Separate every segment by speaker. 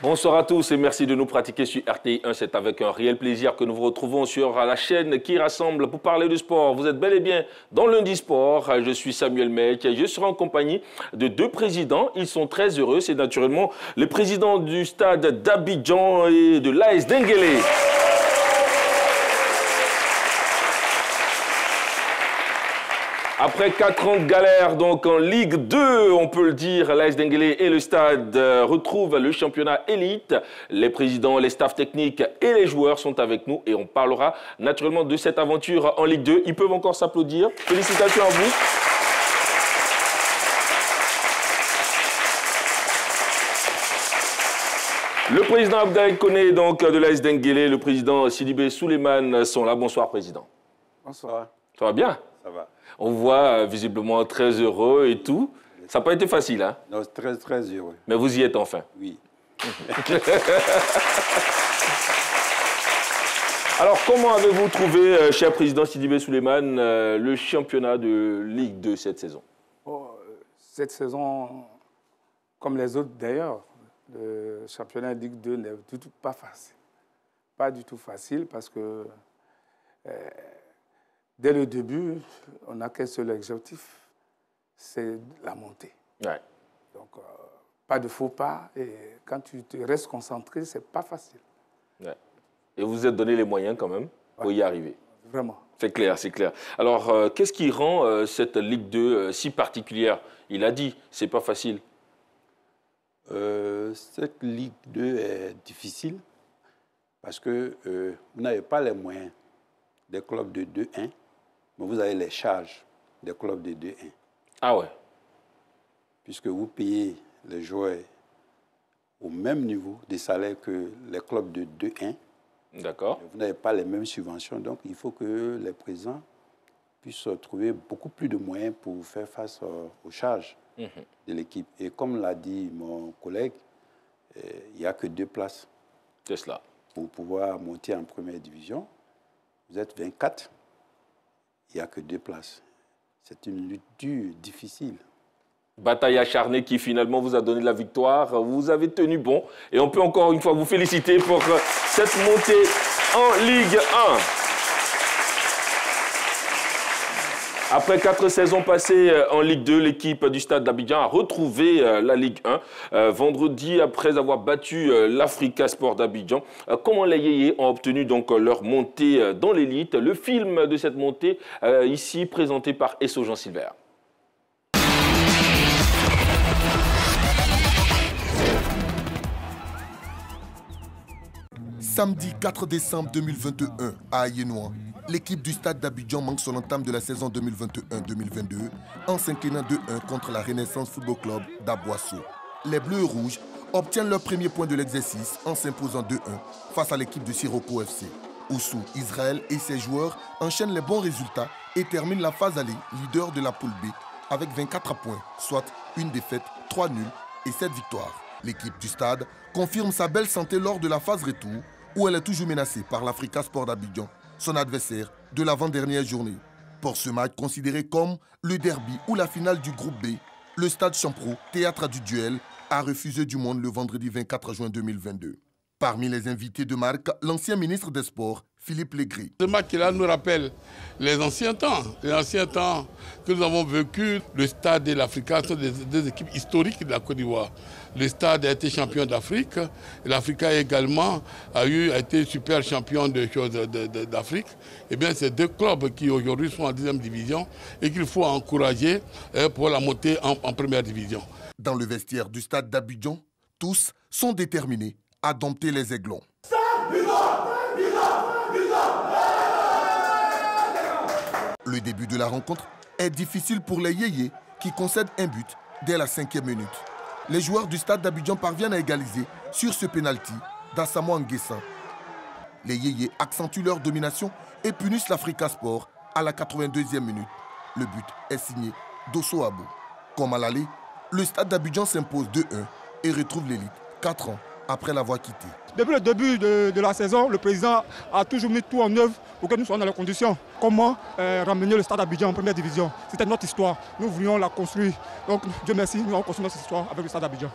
Speaker 1: Bonsoir à tous et merci de nous pratiquer sur RTI1. C'est avec un réel plaisir que nous vous retrouvons sur la chaîne qui rassemble pour parler de sport. Vous êtes bel et bien dans Lundi Sport. Je suis Samuel Mec et je serai en compagnie de deux présidents. Ils sont très heureux. C'est naturellement le président du stade d'Abidjan et de l'AS Denguélé. Après 4 ans de galère donc en Ligue 2, on peut le dire, l'AS Denguélé et le stade retrouvent le championnat élite. Les présidents, les staffs techniques et les joueurs sont avec nous et on parlera naturellement de cette aventure en Ligue 2. Ils peuvent encore s'applaudir. Félicitations à vous. Le président Abdoulaye Koné donc, de l'AS Denguélé, le président Sidibé Souleymane sont là. Bonsoir président.
Speaker 2: Bonsoir.
Speaker 1: Ça va bien? Ça va. On voit visiblement très heureux et tout. Ça n'a pas été facile, hein?
Speaker 2: Non, très, très heureux.
Speaker 1: Mais vous y êtes enfin?
Speaker 2: Oui.
Speaker 1: Alors, comment avez-vous trouvé, cher président Sidibé Souleymane, le championnat de Ligue 2 cette saison?
Speaker 3: Cette saison, comme les autres d'ailleurs, le championnat de Ligue 2 n'est du tout pas facile. Pas du tout facile parce que dès le début, on n'a qu'un seul objectif, c'est la montée.
Speaker 1: Ouais.
Speaker 3: Donc, pas de faux pas. Et quand tu te restes concentré, c'est pas facile.
Speaker 1: Ouais. Et vous vous êtes donné les moyens quand même pour y arriver.
Speaker 3: Vraiment.
Speaker 1: C'est clair, c'est clair. Alors, qu'est-ce qui rend cette Ligue 2 si particulière? Il a dit, c'est pas facile.
Speaker 2: Cette Ligue 2 est difficile parce que vous n'avez pas les moyens des clubs de 2-1, mais vous avez les charges des clubs de 2-1.
Speaker 1: Ah ouais.
Speaker 2: Puisque vous payez les joueurs au même niveau de salaire que les clubs de 2-1.
Speaker 1: D'accord.
Speaker 2: Vous n'avez pas les mêmes subventions, donc il faut que les présidents puissent trouver beaucoup plus de moyens pour faire face aux charges de l'équipe. Et comme l'a dit mon collègue, il n'y a que 2 places.
Speaker 1: C'est cela.
Speaker 2: Pour pouvoir monter en première division. Vous êtes 24, il n'y a que 2 places. C'est une lutte dure, difficile.
Speaker 1: Bataille acharnée qui finalement vous a donné la victoire. Vous avez tenu bon. Et on peut encore une fois vous féliciter pour cette montée en Ligue 1. Après 4 saisons passées en Ligue 2, l'équipe du stade d'Abidjan a retrouvé la Ligue 1 vendredi après avoir battu l'Africa Sport d'Abidjan. Comment les Yéyés ont obtenu donc leur montée dans l'élite? Le film de cette montée ici présenté par Esso Jean Silver.
Speaker 4: Samedi 4 décembre 2021 à Ayénois, l'équipe du stade d'Abidjan manque son entame de la saison 2021-2022 en s'inclinant 2-1 contre la Renaissance Football Club d'Aboisseau. Les Bleus et Rouges obtiennent leur premier point de l'exercice en s'imposant 2-1 face à l'équipe de Sirocco FC. Oussou, Israël et ses joueurs enchaînent les bons résultats et terminent la phase aller leader de la poule B avec 24 points, soit une défaite, 3 nuls et 7 victoires. L'équipe du stade confirme sa belle santé lors de la phase retour où elle est toujours menacée par l'Africa Sport d'Abidjan, son adversaire de l'avant-dernière journée. Pour ce match considéré comme le derby ou la finale du groupe B, le stade Champro, théâtre du duel, a refusé du monde le vendredi 24 juin 2022. Parmi les invités de marque, l'ancien ministre des Sports, Philippe Légré.
Speaker 5: Ce match-là nous rappelle les anciens temps que nous avons vécu. Le stade et l'Africa sont des équipes historiques de la Côte d'Ivoire. Le stade a été champion d'Afrique. L'Africa également a été super champion d'Afrique. Eh bien, c'est 2 clubs qui aujourd'hui sont en 2e division et qu'il faut encourager pour la montée en première division.
Speaker 4: Dans le vestiaire du stade d'Abidjan, tous sont déterminés à dompter les Aiglons. Le début de la rencontre est difficile pour les Yéyés qui concèdent un but dès la 5e minute. Les joueurs du stade d'Abidjan parviennent à égaliser sur ce pénalty d'Assamo Nguessa. Les Yéyés accentuent leur domination et punissent l'Africa Sport à la 82e minute. Le but est signé Dosso Abou. Comme à l'aller, le stade d'Abidjan s'impose 2-1 et retrouve l'élite 4 ans après l'avoir quitté.
Speaker 6: Depuis le début de la saison, le président a toujours mis tout en œuvre pour que nous soyons dans les conditions. Comment ramener le stade d'Abidjan en première division? C'était notre histoire. Nous voulions la construire. Donc, Dieu merci, nous avons construit notre histoire avec le stade d'Abidjan.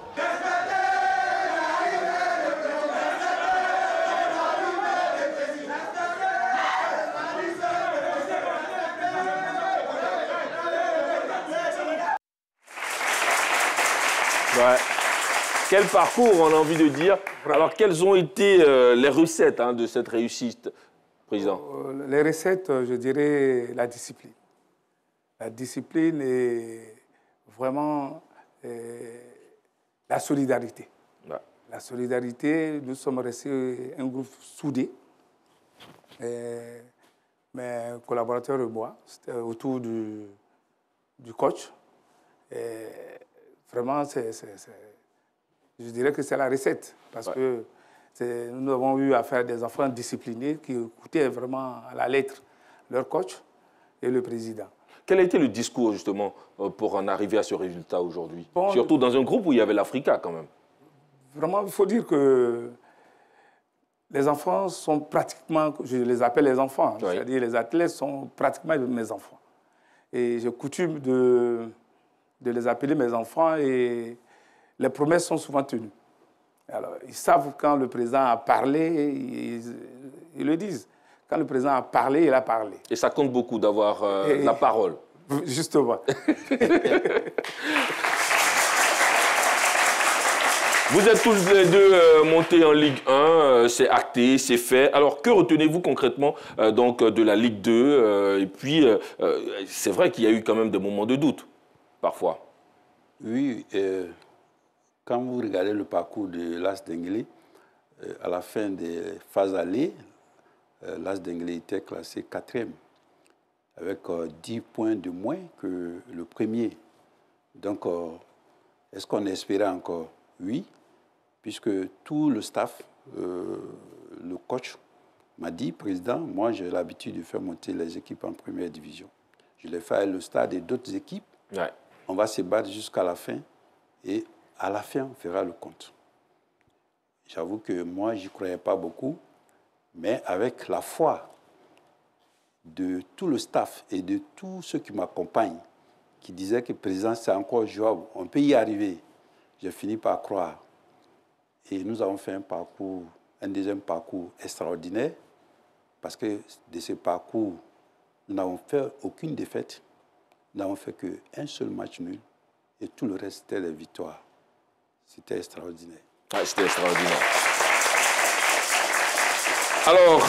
Speaker 1: Ouais. Quel parcours, on a envie de dire. Alors, quelles ont été les recettes de cette réussite, Président?
Speaker 3: Les recettes, je dirais la discipline. La discipline et vraiment la solidarité.
Speaker 1: Ouais.
Speaker 3: La solidarité, nous sommes restés un groupe soudé. Mes collaborateurs et moi, c'était autour du coach. Et vraiment, je dirais que c'est la recette. Parce que nous avons eu affaire à des enfants disciplinés qui écoutaient vraiment à la lettre leur coach et le président.
Speaker 1: Quel a été le discours, justement, pour en arriver à ce résultat aujourd'hui? Surtout dans un groupe où il y avait l'Africa, quand même.
Speaker 3: Vraiment, il faut dire que les enfants sont pratiquement, je les appelle les enfants, oui. C'est-à-dire les athlètes sont pratiquement mes enfants. Et j'ai coutume de les appeler mes enfants et les promesses sont souvent tenues. Alors, ils savent quand le président a parlé, ils le disent. Quand le président a parlé, il a parlé.
Speaker 1: Et ça compte beaucoup d'avoir la parole.
Speaker 3: Justement.
Speaker 1: Vous êtes tous les deux montés en Ligue 1, c'est acté, c'est fait. Alors, que retenez-vous concrètement donc, de la Ligue 2 Et puis, c'est vrai qu'il y a eu quand même des moments de doute, parfois.
Speaker 2: Oui, quand vous regardez le parcours de l'As d'Enguélé, à la fin des phases allées, l'As d'Enguélé était classé 4e, avec 10 points de moins que le premier. Donc, est-ce qu'on espérait encore? Oui, puisque tout le staff, le coach m'a dit, président, moi j'ai l'habitude de faire monter les équipes en première division. Je l'ai fait à le stade et d'autres équipes. Ouais. On va se battre jusqu'à la fin et à la fin, on fera le compte. J'avoue que moi, je n'y croyais pas beaucoup, mais avec la foi de tout le staff et de tous ceux qui m'accompagnent, qui disaient que président, c'est encore jouable, on peut y arriver. J'ai fini par croire. Et nous avons fait un deuxième parcours extraordinaire, parce que de ce parcours, nous n'avons fait aucune défaite. Nous n'avons fait qu'un seul match nul, et tout le reste, c'était des victoires. C'était extraordinaire.
Speaker 1: Ah, c'était extraordinaire. Alors,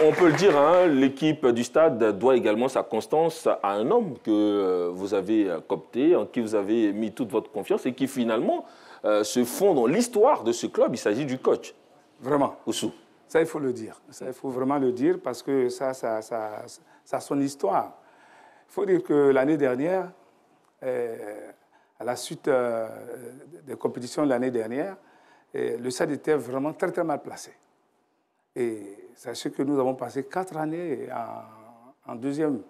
Speaker 1: on peut le dire, hein, l'équipe du Stade doit également sa constance à un homme que vous avez coopté, en qui vous avez mis toute votre confiance et qui finalement se fond dans l'histoire de ce club. Il s'agit du coach.
Speaker 3: Vraiment.
Speaker 1: Oussou.
Speaker 3: Ça, il faut le dire. Ça, il faut vraiment le dire parce que ça a son histoire. Il faut dire que l'année dernière, à la suite des compétitions de l'année dernière, le Stade était vraiment très, très mal placé. Et sachez que nous avons passé 4 années en deuxième,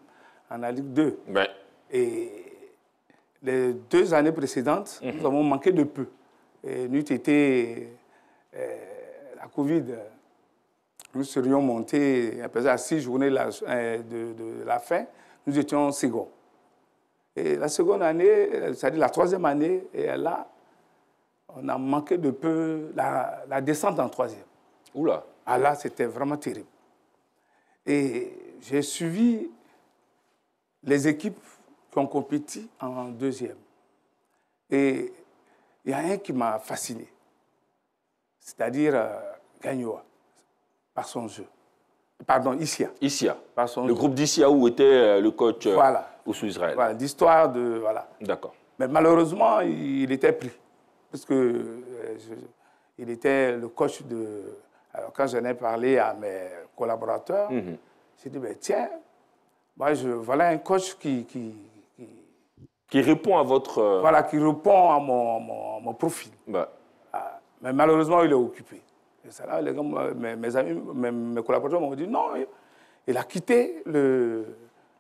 Speaker 3: en la Ligue 2. Ouais. Et les 2 années précédentes, nous avons manqué de peu. Et nous été la Covid, nous serions montés à 6 journées de la fin, nous étions second. Et la seconde année, c'est-à-dire la 3e année, et là, on a manqué de peu la descente en 3e.
Speaker 1: Oula.
Speaker 3: Ah là, c'était vraiment terrible. Et j'ai suivi les équipes qui ont compéti en 2e. Et il y a un qui m'a fasciné, c'est-à-dire Gagnoa, par son jeu. Pardon, Issia.
Speaker 1: Issia.
Speaker 3: Par son
Speaker 1: le groupe d'Issia où était le coach Oussou Israël.
Speaker 3: Voilà, l'histoire de... Voilà.
Speaker 1: D'accord.
Speaker 3: Mais malheureusement, il était pris, parce que il était le coach de... Alors, quand j'en ai parlé à mes collaborateurs, j'ai dit, ben, tiens, moi, voilà un coach qui
Speaker 1: répond à votre...
Speaker 3: Voilà, qui répond à mon profil.
Speaker 1: Bah.
Speaker 3: Mais malheureusement, il est occupé. Et ça, là, les gars, mes amis, mes collaborateurs m'ont dit, non, il a quitté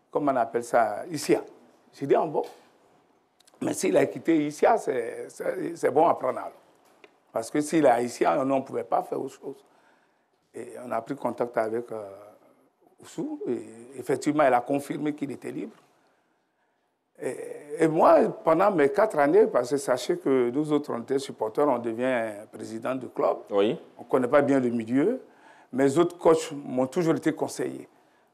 Speaker 3: comment on appelle ça, Issia. J'ai dit, bon, mais s'il a quitté Issia, c'est bon à prendre alors. Parce que s'il est Issia, on ne pouvait pas faire autre chose. Et on a pris contact avec Oussou. Et effectivement, elle a confirmé qu'il était libre. Et moi, pendant mes 4 années, parce que sachez que nous autres, on était supporters, on devient président du club.
Speaker 1: Oui.
Speaker 3: On ne connaît pas bien le milieu. Mes autres coachs m'ont toujours été conseillés.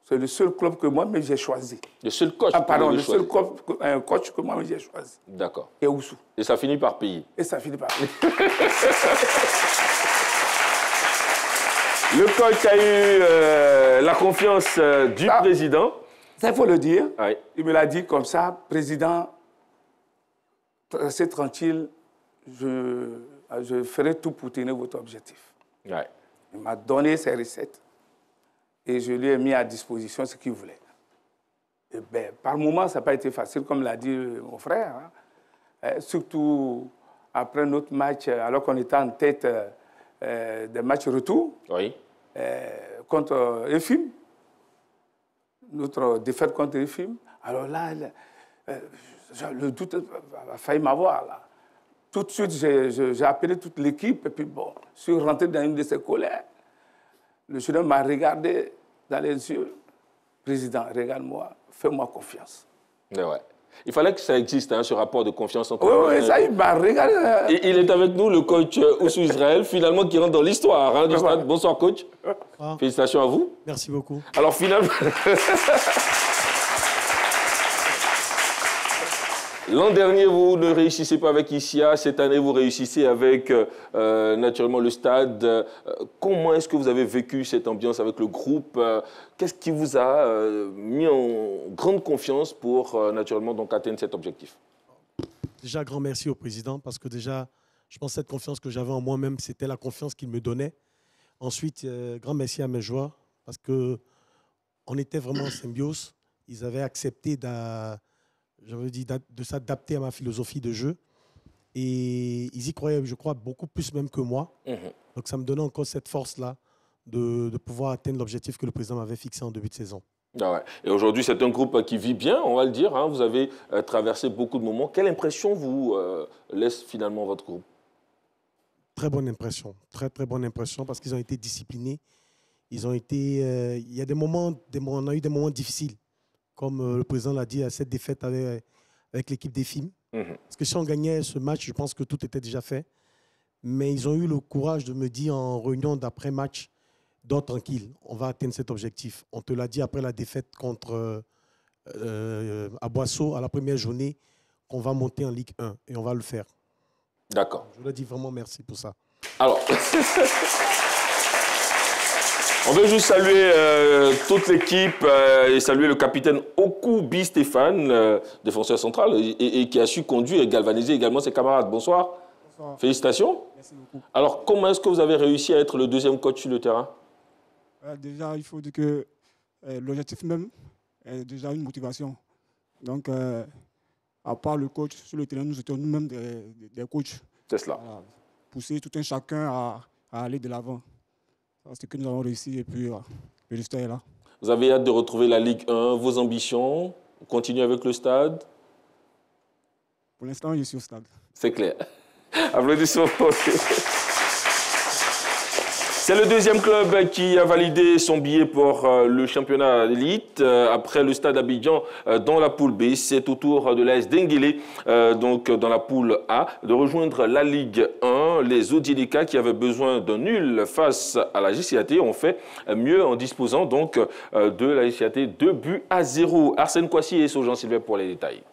Speaker 3: C'est le seul club que moi-même j'ai choisi.
Speaker 1: Le seul coach
Speaker 3: le seul coach que moi-même j'ai choisi.
Speaker 1: D'accord.
Speaker 3: Et Oussou.
Speaker 1: Et ça finit par payer.
Speaker 3: Et ça finit par payer.
Speaker 1: Le coach a eu la confiance du président.
Speaker 3: Ça, il faut le dire.
Speaker 1: Oui.
Speaker 3: Il me l'a dit comme ça, président, restez tranquille, je ferai tout pour tenir votre objectif.
Speaker 1: Ouais.
Speaker 3: Il m'a donné ses recettes et je lui ai mis à disposition ce qu'il voulait. Et ben, par moments, ça n'a pas été facile, comme l'a dit mon frère. Hein. Surtout après notre match, alors qu'on était en tête des matchs retour contre EFIM, notre défaite contre EFIM. Alors là, le doute a failli m'avoir. Là. Tout de suite, j'ai appelé toute l'équipe et puis bon, je suis rentré dans une de ses colères. Le jeune homme m'a regardé dans les yeux. Président, regarde-moi, fais-moi confiance.
Speaker 1: Mais ouais. Il fallait que ça existe, hein, ce rapport de confiance entre
Speaker 3: Oui, ça, il m'a regardé.
Speaker 1: Et il est avec nous, le coach Oussou Israël, finalement, qui rentre dans l'histoire hein, du stade. Bonsoir, coach. Félicitations à vous.
Speaker 7: Merci beaucoup.
Speaker 1: Alors, finalement... L'an dernier, vous ne réussissez pas avec Issia. Cette année, vous réussissez avec, naturellement, le stade. Comment est-ce que vous avez vécu cette ambiance avec le groupe? Qu'est-ce qui vous a mis en grande confiance pour, naturellement, donc, atteindre cet objectif?
Speaker 7: Déjà, grand merci au président parce que déjà, je pense que cette confiance que j'avais en moi-même, c'était la confiance qu'il me donnait. Ensuite, grand merci à mes joueurs parce qu'on était vraiment en symbiose. Ils avaient accepté de s'adapter à ma philosophie de jeu. Et ils y croyaient, je crois, beaucoup plus même que moi. Donc ça me donnait encore cette force-là de pouvoir atteindre l'objectif que le président m'avait fixé en début de saison.
Speaker 1: Ah ouais. Et aujourd'hui, c'est un groupe qui vit bien, on va le dire. Hein. Vous avez traversé beaucoup de moments. Quelle impression vous laisse finalement votre groupe?
Speaker 7: Très bonne impression. Très, très bonne impression parce qu'ils ont été disciplinés. Ils ont été... il y a on a eu des moments difficiles. Comme le président l'a dit, à cette défaite avec l'équipe des films. Parce que si on gagnait ce match, je pense que tout était déjà fait. Mais ils ont eu le courage de me dire en réunion d'après-match, dors tranquille, on va atteindre cet objectif. On te l'a dit après la défaite contre à Boisseau, à la première journée, qu'on va monter en Ligue 1 et on va le faire.
Speaker 1: D'accord.
Speaker 7: Je leur dis vraiment merci pour ça.
Speaker 1: Alors... On veut juste saluer toute l'équipe et saluer le capitaine Okubi Stéphane, défenseur central, et qui a su conduire et galvaniser également ses camarades. Bonsoir. Bonsoir. Félicitations.
Speaker 6: Merci beaucoup.
Speaker 1: Alors, comment est-ce que vous avez réussi à être le deuxième coach sur le terrain?
Speaker 6: Déjà, il faut dire que l'objectif même est déjà une motivation. Donc, à part le coach sur le terrain, nous étions nous-mêmes des coachs.
Speaker 1: C'est cela.
Speaker 6: Pousser tout un chacun à aller de l'avant. C'est ce que nous avons réussi et puis le résultat est là.
Speaker 1: Vous avez hâte de retrouver la Ligue 1, vos ambitions, continuer avec le stade?
Speaker 6: Pour l'instant, je suis au stade.
Speaker 1: C'est clair. Applaudissements. C'est le deuxième club qui a validé son billet pour le championnat élite. Après le Stade Abidjan dans la poule B, c'est au tour de l'AS Denguélé, donc dans la poule A, de rejoindre la Ligue 1. Les Odielika qui avaient besoin d'un nul face à la JCAT ont fait mieux en disposant donc de la JCAT 2-0. Arsène Kouassi et Sojan Sylvain pour les détails.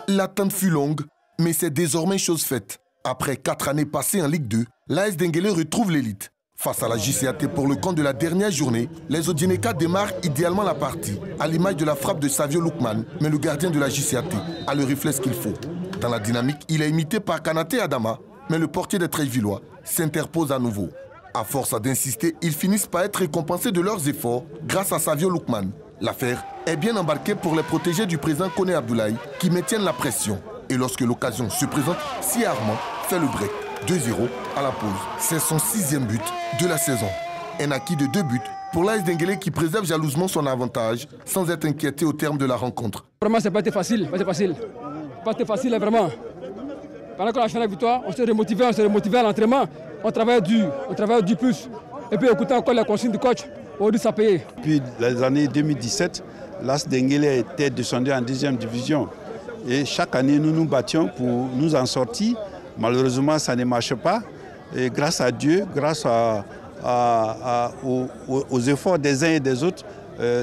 Speaker 4: L'attente fut longue, mais c'est désormais chose faite. Après 4 années passées en Ligue 2, l'AS Denguélé retrouve l'élite. Face à la JCAT pour le compte de la dernière journée, les Odieneka démarrent idéalement la partie, à l'image de la frappe de Savio Loukman, mais le gardien de la JCAT a le réflexe qu'il faut. Dans la dynamique, il est imité par Kanaté Adama, mais le portier des Trèches-Villois s'interpose à nouveau. À force d'insister, ils finissent par être récompensés de leurs efforts grâce à Savio Loukman. L'affaire est bien embarquée pour les protégés du président Koné Abdoulaye qui maintiennent la pression. Et lorsque l'occasion se présente, Si Armand fait le break. 2-0 à la pause. C'est son 6e but de la saison. Un acquis de 2 buts pour l'AS Denguélé qui préserve jalousement son avantage sans être inquiété au terme de la rencontre.
Speaker 8: Vraiment, ça n'a pas été facile. Pas été facile, vraiment. Pendant qu'on a fait la victoire, on s'est remotivé à l'entraînement. On travaille du plus. Et puis écoutant encore les consignes du coach, on dit ça paye.
Speaker 9: Depuis les années 2017,
Speaker 2: l'AS Denguélé était descendu en 2e division. Et chaque année, nous nous battions pour nous en sortir. Malheureusement, ça ne marche pas. Et grâce à Dieu, grâce aux efforts des uns et des autres,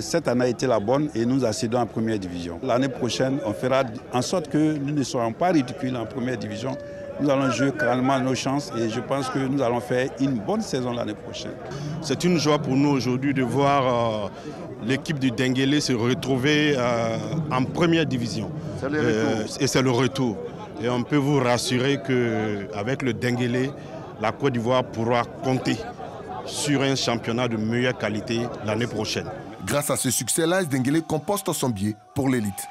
Speaker 2: cette année a été la bonne et nous accédons en 1e division. L'année prochaine, on fera en sorte que nous ne soyons pas ridicules en 1e division. Nous allons jouer calmement nos chances et je pense que nous allons faire une bonne saison l'année prochaine.
Speaker 9: C'est une joie pour nous aujourd'hui de voir l'équipe du Denguélé se retrouver en 1e division. Et c'est le retour. Et on peut vous rassurer qu'avec le Denguélé, la Côte d'Ivoire pourra compter sur un championnat de meilleure qualité l'année prochaine.
Speaker 4: Grâce à ce succès, l'AS Denguélé composte son billet pour l'élite.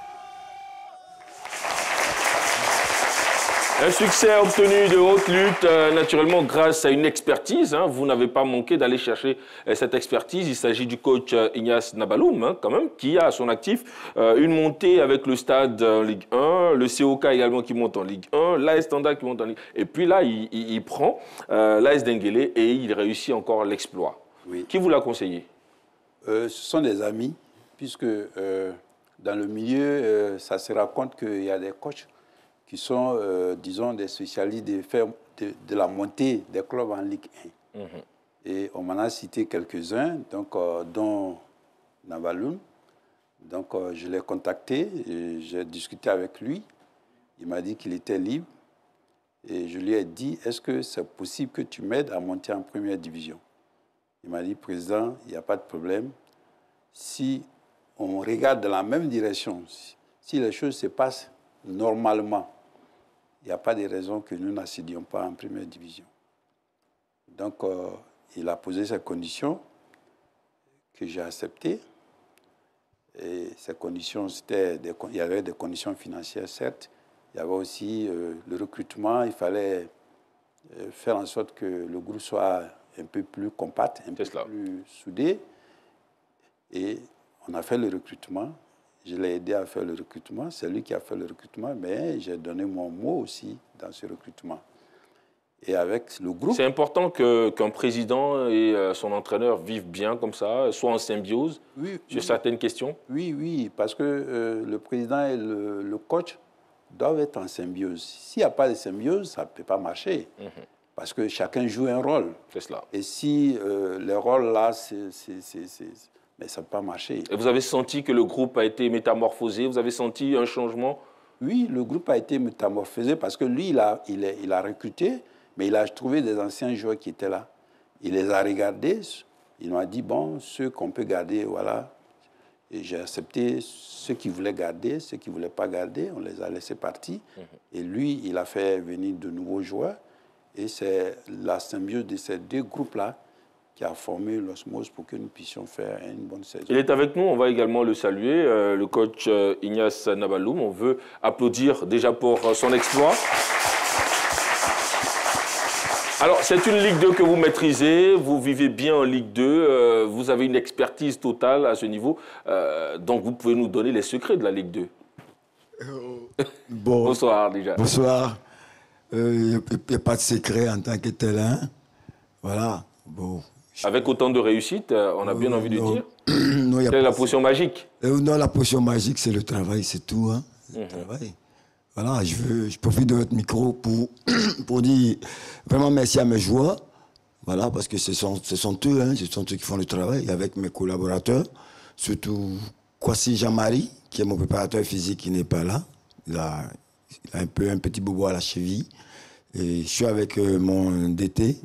Speaker 1: Un succès obtenu de haute lutte, naturellement grâce à une expertise. Vous n'avez pas manqué d'aller chercher cette expertise. Il s'agit du coach Ignace Nabaloum, quand même, qui a à son actif une montée avec le Stade en Ligue 1, le COK également qui monte en Ligue 1, l'AS Standard qui monte en Ligue 1. Et puis là, il prend l'AS Denguélé et il réussit encore l'exploit. Oui. Qui vous l'a conseillé?
Speaker 2: Ce sont des amis, puisque dans le milieu, ça se raconte qu'il y a des coachs qui sont, disons, des spécialistes de la montée des clubs en Ligue 1. Et on m'en a cité quelques-uns, dont Nabaloum. Donc, je l'ai contacté, j'ai discuté avec lui. Il m'a dit qu'il était libre. Et je lui ai dit, est-ce que c'est possible que tu m'aides à monter en 1e division? Il m'a dit, président, il n'y a pas de problème. Si on regarde dans la même direction, si les choses se passent normalement, il n'y a pas de raison que nous n'accédions pas en 1e division. Donc, il a posé ses conditions que j'ai acceptées. Et ces conditions, il y avait des conditions financières, certes. Il y avait aussi le recrutement. Il fallait faire en sorte que le groupe soit un peu plus compact, un peu plus soudé. Et on a fait le recrutement. Je l'ai aidé à faire le recrutement. C'est lui qui a fait le recrutement, mais j'ai donné mon mot aussi dans ce recrutement. Et avec le groupe...
Speaker 1: C'est important qu'un président et son entraîneur vivent bien comme ça, soient en symbiose sur certaines questions?
Speaker 2: Oui, parce que le président et le coach doivent être en symbiose. S'il n'y a pas de symbiose, ça ne peut pas marcher. Parce que chacun joue un rôle.
Speaker 1: C'est cela.
Speaker 2: Et si les rôles-là, mais ça ne peut pas marcher.
Speaker 1: Et vous avez senti que le groupe a été métamorphosé? Vous avez senti un changement?
Speaker 2: Oui, le groupe a été métamorphosé parce que lui, il a recruté, mais il a trouvé des anciens joueurs qui étaient là. Il les a regardés. Il m'a dit, bon, ceux qu'on peut garder, voilà. Et j'ai accepté ceux qui voulaient garder, ceux qui ne voulaient pas garder, on les a laissés partir. Et lui, il a fait venir de nouveaux joueurs. Et c'est la symbiose de ces deux groupes-là qui a formé l'osmose pour que nous puissions faire une bonne saison.
Speaker 1: Il est avec nous, on va également le saluer, le coach Ignace Nabaloum. On veut applaudir déjà pour son exploit. Alors, c'est une Ligue 2 que vous maîtrisez, vous vivez bien en Ligue 2, vous avez une expertise totale à ce niveau, donc vous pouvez nous donner les secrets de la Ligue 2.
Speaker 10: Bon,
Speaker 1: bonsoir déjà.
Speaker 10: Bonsoir. Il n'y a pas de secret en tant que tel. Hein? Voilà. Bon.
Speaker 1: Avec autant de réussite, on a bien envie de dire.
Speaker 10: Non,
Speaker 1: quelle est la potion magique?
Speaker 10: Non, la potion magique, c'est le travail, c'est tout. Hein? Le travail. Voilà, je profite de votre micro pour dire vraiment merci à mes joueurs. Voilà, parce que ce sont eux, hein, ce sont eux qui font le travail avec mes collaborateurs. Surtout Kwasi Jean-Marie, qui est mon préparateur physique, qui n'est pas là. Il a un petit bobo à la cheville. Et je suis avec mon DT,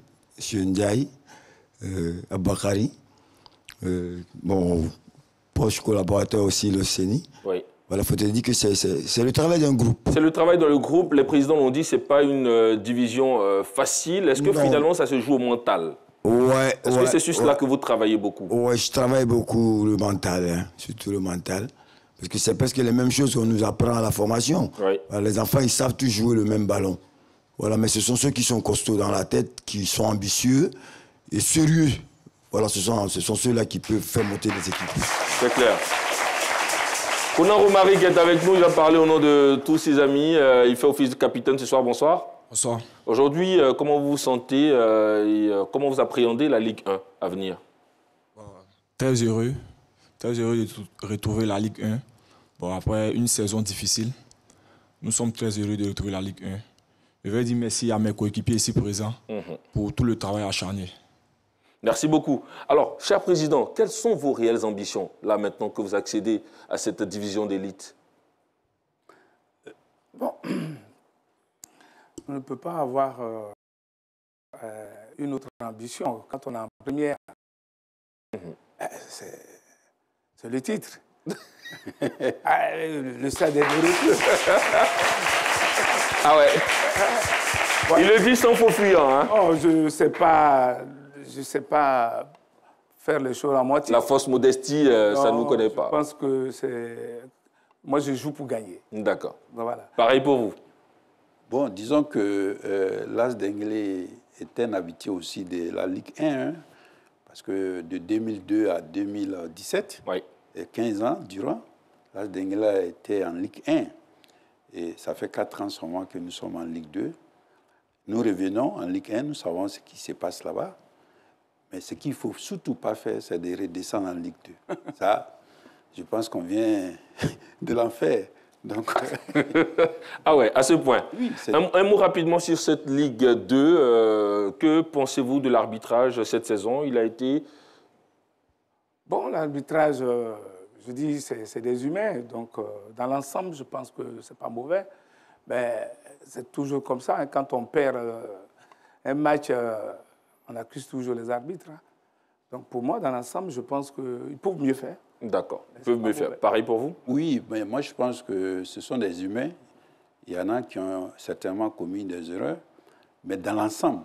Speaker 10: M. Ndiaye, Abakari, mon proche collaborateur aussi, le CENI.
Speaker 1: Oui.
Speaker 10: Voilà, il faut te dire que c'est le travail d'un groupe.
Speaker 1: C'est le travail dans le groupe. Les présidents l'ont dit, ce n'est pas une division facile. Est-ce que finalement, ça se joue au mental?
Speaker 10: Ouais.
Speaker 1: Est-ce que c'est sur cela que vous travaillez beaucoup?
Speaker 10: Oui, je travaille beaucoup le mental, hein, surtout le mental. Parce que c'est presque les mêmes choses qu'on nous apprend à la formation.
Speaker 1: Oui.
Speaker 10: Alors, les enfants, ils savent tous jouer le même ballon. Voilà, mais ce sont ceux qui sont costauds dans la tête, qui sont ambitieux et sérieux. Voilà, ce sont ceux-là qui peuvent faire monter les équipes.
Speaker 1: C'est clair. Conan Romari qui est avec nous, il va parler au nom de tous ses amis. Il fait office de capitaine ce soir. Bonsoir.
Speaker 11: Bonsoir.
Speaker 1: Aujourd'hui, comment vous vous sentez et comment vous appréhendez la Ligue 1 à venir?
Speaker 11: Très heureux. Très heureux de retrouver la Ligue 1. Bon, après une saison difficile, nous sommes très heureux de retrouver la Ligue 1. Je veux dire merci à mes coéquipiers ici présents pour tout le travail acharné.
Speaker 1: Merci beaucoup. Alors, cher Président, quelles sont vos réelles ambitions, là maintenant que vous accédez à cette division d'élite?
Speaker 3: Bon, on ne peut pas avoir une autre ambition quand on est en première. C'est le titre. Le stade est de retour.
Speaker 1: Ah ouais. Il le dit sans faux fuyant. Hein?
Speaker 3: Oh, je ne sais pas faire les choses à moitié.
Speaker 1: La fausse modestie, ça ne vous connaît pas.
Speaker 3: Je pense que c'est... Moi, je joue pour gagner.
Speaker 1: D'accord.
Speaker 3: Voilà.
Speaker 1: Pareil pour vous.
Speaker 2: Bon, disons que l'AS Denguélé est un habitué aussi de la Ligue 1, hein, parce que de 2002 à 2017, et 15 ans durant, l'AS Denguélé était en Ligue 1. Et ça fait 4 ans seulement que nous sommes en Ligue 2. Nous revenons en Ligue 1, nous savons ce qui se passe là-bas. Mais ce qu'il ne faut surtout pas faire, c'est de redescendre en Ligue 2. Ça, je pense qu'on vient de l'enfer. Donc...
Speaker 1: Ah ouais, à ce point.
Speaker 2: Oui,
Speaker 1: un mot rapidement sur cette Ligue 2. Que pensez-vous de l'arbitrage cette saison? Il a été...
Speaker 3: Bon, l'arbitrage, je dis, c'est des humains. Donc, dans l'ensemble, je pense que ce n'est pas mauvais. Mais c'est toujours comme ça. Hein. Quand on perd un match, on accuse toujours les arbitres. Hein. Donc, pour moi, dans l'ensemble, je pense qu'ils peuvent mieux faire.
Speaker 1: D'accord, ils peuvent mieux faire. Pareil pour vous?
Speaker 2: Oui, mais moi, je pense que ce sont des humains. Il y en a qui ont certainement commis des erreurs. Mais dans l'ensemble,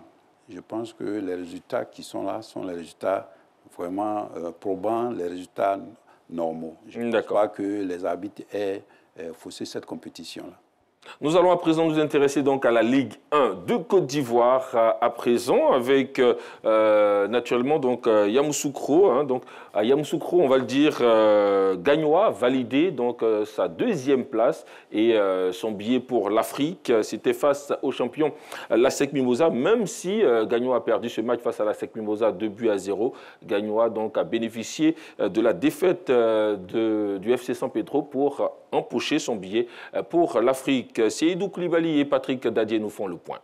Speaker 2: je pense que les résultats qui sont là sont les résultats vraiment probants, les résultats normaux. Je ne pense pas que les arbitres aient faussé cette compétition-là.
Speaker 1: Nous allons à présent nous intéresser donc à la Ligue 1 de Côte d'Ivoire à présent avec naturellement donc Yamoussoukro. Hein, donc à Yamoussoukro, on va le dire, Gagnoa validé donc sa deuxième place et son billet pour l'Afrique. C'était face au champion l'ASEC Mimosa, même si Gagnoa a perdu ce match face à l'ASEC Mimosa 2-0. Gagnoa donc a bénéficié de la défaite du FC San Pedro pour empocher son billet pour l'Afrique. Seydou Koulibaly et Patrick Dadier nous font le point.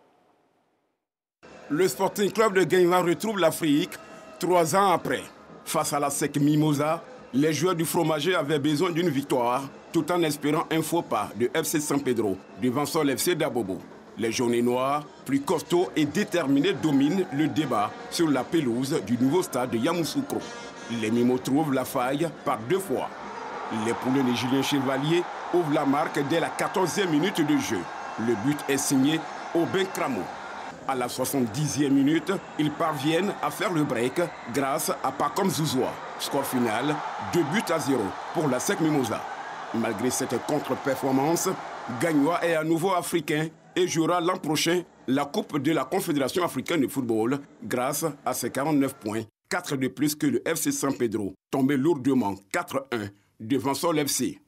Speaker 12: Le Sporting Club de Gagnoa retrouve l'Afrique 3 ans après. Face à l'ASEC Mimosa, les joueurs du fromager avaient besoin d'une victoire tout en espérant un faux pas de FC San Pedro devant son FC d'Abobo. Les jaunes et noirs, plus costauds et déterminés, dominent le débat sur la pelouse du nouveau stade de Yamoussoukro. Les Mimos trouvent la faille par 2 fois. Les poulains de Julien Chevalier ouvrent la marque dès la 14e minute de jeu. Le but est signé Aubin Cramo. À la 70e minute, ils parviennent à faire le break grâce à Pacom Zouzoua. Score final, 2-0 pour l'ASEC Mimosa. Malgré cette contre-performance, Gagnoa est à nouveau africain et jouera l'an prochain la Coupe de la Confédération africaine de football grâce à ses 49 points, 4 de plus que le FC San Pedro, tombé lourdement 4-1 devant son FC.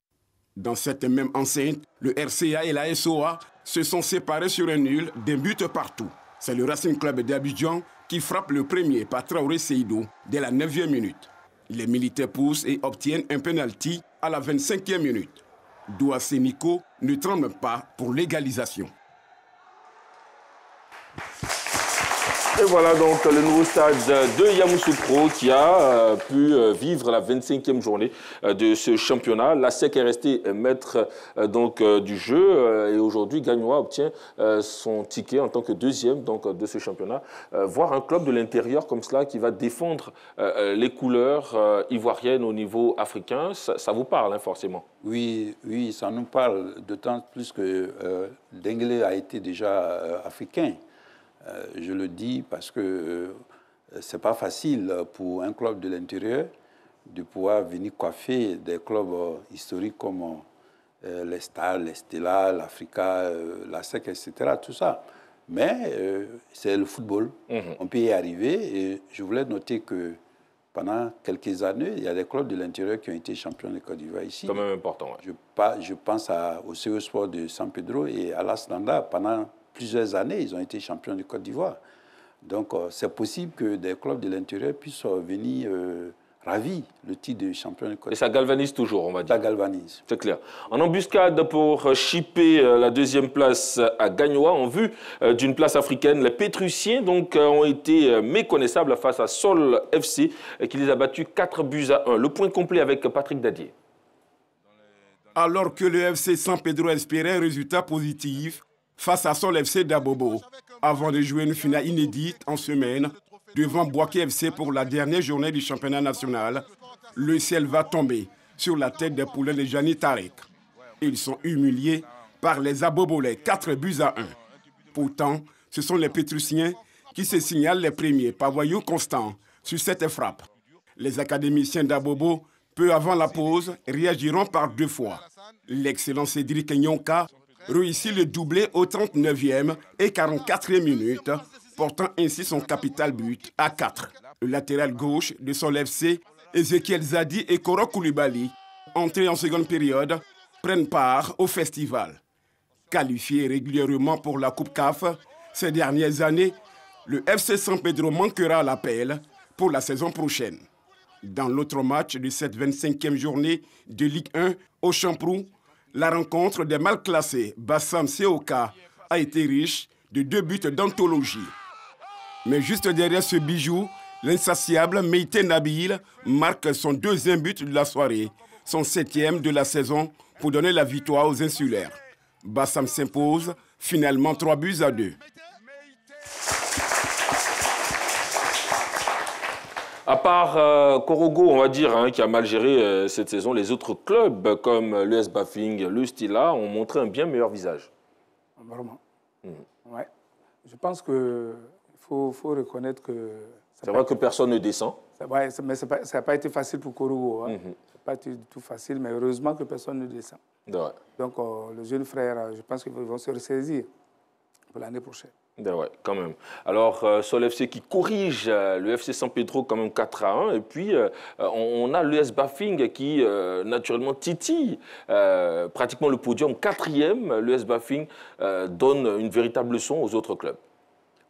Speaker 12: Dans cette même enceinte, le RCA et la SOA se sont séparés sur un nul d'un but partout. C'est le Racing Club d'Abidjan qui frappe le premier par Traoré Seydou dès la 9e minute. Les militaires poussent et obtiennent un penalty à la 25e minute. Douassé Nico ne tremble pas pour l'égalisation.
Speaker 1: Et voilà donc le nouveau stade de Yamoussoukro qui a pu vivre la 25e journée de ce championnat. L'ASEC est resté maître donc, du jeu et aujourd'hui Gagnoa obtient son ticket en tant que deuxième donc, de ce championnat. Voir un club de l'intérieur comme cela qui va défendre les couleurs ivoiriennes au niveau africain, ça vous parle hein, forcément?
Speaker 2: Oui, oui, ça nous parle, d'autant plus que Denguélé a été déjà africain. Je le dis parce que ce n'est pas facile pour un club de l'intérieur de pouvoir venir coiffer des clubs historiques comme les Stars, les Stella, l'Africa, l'ASEC, etc. Tout ça. Mais c'est le football. On peut y arriver. Et je voulais noter que pendant quelques années, il y a des clubs de l'intérieur qui ont été champions de Côte d'Ivoire ici.
Speaker 1: C'est quand même important. Ouais.
Speaker 2: Je pense au CO Sport de San Pedro et à l'Aslanda. Pendant plusieurs années, ils ont été champions de Côte d'Ivoire. Donc, c'est possible que des clubs de l'intérieur puissent venir ravi. Le titre de champion de Côte d'Ivoire.
Speaker 1: Et ça galvanise toujours, on va dire.
Speaker 2: Ça galvanise.
Speaker 1: C'est clair. En embuscade pour chipper la deuxième place à Gagnoa, en vue d'une place africaine, les Pétrussiens donc, ont été méconnaissables face à Sol FC qui les a battus 4-1. Le point complet avec Patrick Dadier.
Speaker 12: Alors que le FC San Pedro espérait un résultat positif face à Sol FC d'Abobo, avant de jouer une finale inédite en semaine devant Boaké FC pour la dernière journée du championnat national, le ciel va tomber sur la tête des poulains de Jani Tarek. Ils sont humiliés par les Abobolais, 4-1. Pourtant, ce sont les Pétrussiens qui se signalent les premiers par voyou constant sur cette frappe. Les académiciens d'Abobo, peu avant la pause, réagiront par 2 fois. L'excellent Cédric Nyonka réussit le doublé au 39e et 44e minute, portant ainsi son capital but à 4. Le latéral gauche de Sol FC, Ezekiel Zadi et Koro Koulibaly, entrés en seconde période, prennent part au festival. Qualifié régulièrement pour la Coupe CAF, ces dernières années, le FC San Pedro manquera l'appel pour la saison prochaine. Dans l'autre match de cette 25e journée de Ligue 1 au Champrou, la rencontre des mal classés Bassam Seoka a été riche de 2 buts d'anthologie. Mais juste derrière ce bijou, l'insatiable Meïté Nabil marque son 2e but de la soirée, son 7e de la saison pour donner la victoire aux insulaires. Bassam s'impose finalement 3-2.
Speaker 1: À part Korogo, on va dire, qui a mal géré cette saison, les autres clubs comme l'US Bafing, le Stila ont montré un bien meilleur visage.
Speaker 3: Vraiment. Ouais. Je pense qu'il faut reconnaître que...
Speaker 1: C'est vrai que personne ne descend.
Speaker 3: Ouais, mais ça n'a pas été facile pour Korogo. Hein. Ça n'a pas été du tout facile, mais heureusement que personne ne descend.
Speaker 1: Ouais.
Speaker 3: Donc, le jeune frère, je pense qu'ils vont se ressaisir pour l'année prochaine.
Speaker 1: Ouais, quand même. Alors, Sol FC qui corrige le FC San Pedro quand même 4-1. Et puis, on a l'US Bafing qui, naturellement, titille pratiquement le podium. 4e, l'US Bafing donne une véritable leçon aux autres clubs.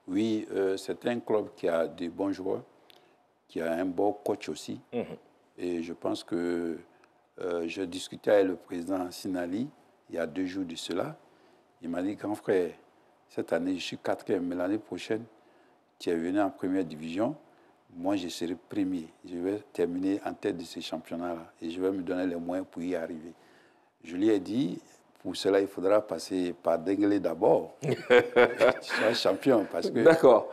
Speaker 2: Oui, c'est un club qui a des bons joueurs, qui a un bon coach aussi. Et je pense que je discutais avec le président Sinali il y a 2 jours de cela. Il m'a dit, grand frère, cette année, je suis 4e, mais l'année prochaine, tu es venu en première division. Moi, je serai premier. Je vais terminer en tête de ces championnats-là et je vais me donner les moyens pour y arriver. Je lui ai dit, pour cela, il faudra passer par Denguélé d'abord. Tu seras champion parce que...
Speaker 1: D'accord.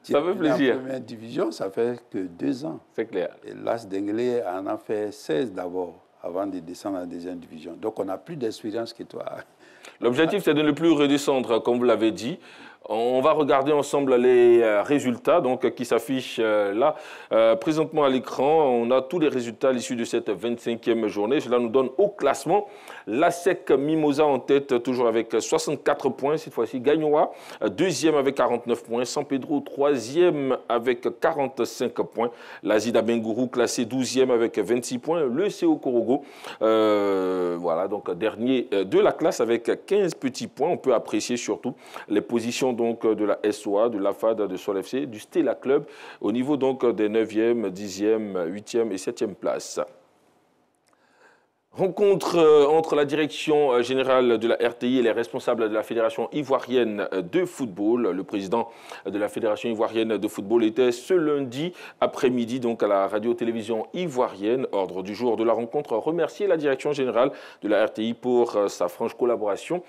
Speaker 1: Ça fait plaisir.
Speaker 2: En première division, ça fait que 2 ans.
Speaker 1: C'est clair.
Speaker 2: Et l'AS Denguélé en a fait 16 d'abord, avant de descendre en 2e division. Donc, on a plus d'expérience que toi.
Speaker 1: L'objectif, c'est de ne plus redescendre, comme vous l'avez dit. On va regarder ensemble les résultats qui s'affichent là. Présentement à l'écran, on a tous les résultats à l'issue de cette 25e journée. Cela nous donne au classement l'ASEC Mimosa en tête, toujours avec 64 points. Cette fois-ci, Gagnoa, 2e avec 49 points. San Pedro, 3e avec 45 points. L'Azida Bengourou, classé 12e avec 26 points. Le CO Korogo, voilà, donc dernier de la classe avec 15 petits points. On peut apprécier surtout les positions donc de la SOA, de l'AFAD, de Sol FC, du Stella Club, au niveau donc des 9e, 10e, 8e et 7e places. Rencontre entre la direction générale de la RTI et les responsables de la Fédération ivoirienne de football. Le président de la Fédération ivoirienne de football était ce lundi après-midi donc à la radio-télévision ivoirienne. Ordre du jour de la rencontre, remercier la direction générale de la RTI pour sa franche collaboration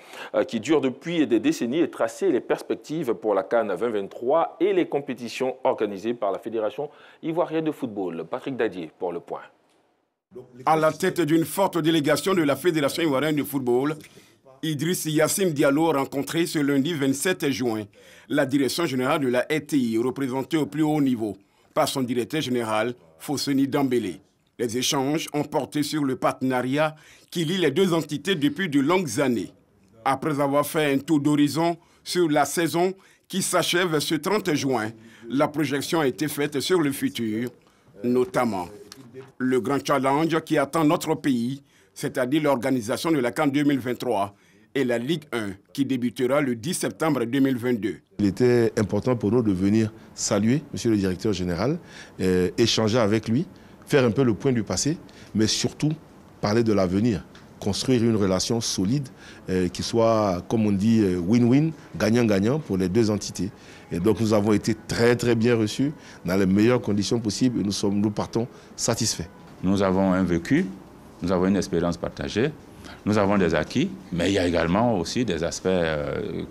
Speaker 1: qui dure depuis des décennies et tracer les perspectives pour la CAN 2023 et les compétitions organisées par la Fédération ivoirienne de football. Patrick Dadier pour le point.
Speaker 12: À la tête d'une forte délégation de la Fédération ivoirienne de football, Idriss Yassim Diallo a rencontré ce lundi 27 juin la direction générale de la RTI, représentée au plus haut niveau par son directeur général, Fosseni Dambélé. Les échanges ont porté sur le partenariat qui lie les 2 entités depuis de longues années. Après avoir fait un tour d'horizon sur la saison qui s'achève ce 30 juin, la projection a été faite sur le futur, notamment le grand challenge qui attend notre pays, c'est-à-dire l'organisation de la CAN 2023 et la Ligue 1 qui débutera le 10 septembre 2022.
Speaker 13: Il était important pour nous de venir saluer M. le directeur général, échanger avec lui faire un peu le point du passé, mais surtout parler de l'avenir, construire une relation solide qui soit, comme on dit, win-win, gagnant-gagnant pour les deux entités. Et donc nous avons été très très bien reçus dans les meilleures conditions possibles et nous partons satisfaits.
Speaker 14: Nous avons un vécu, nous avons une expérience partagée, nous avons des acquis, mais il y a également aussi des aspects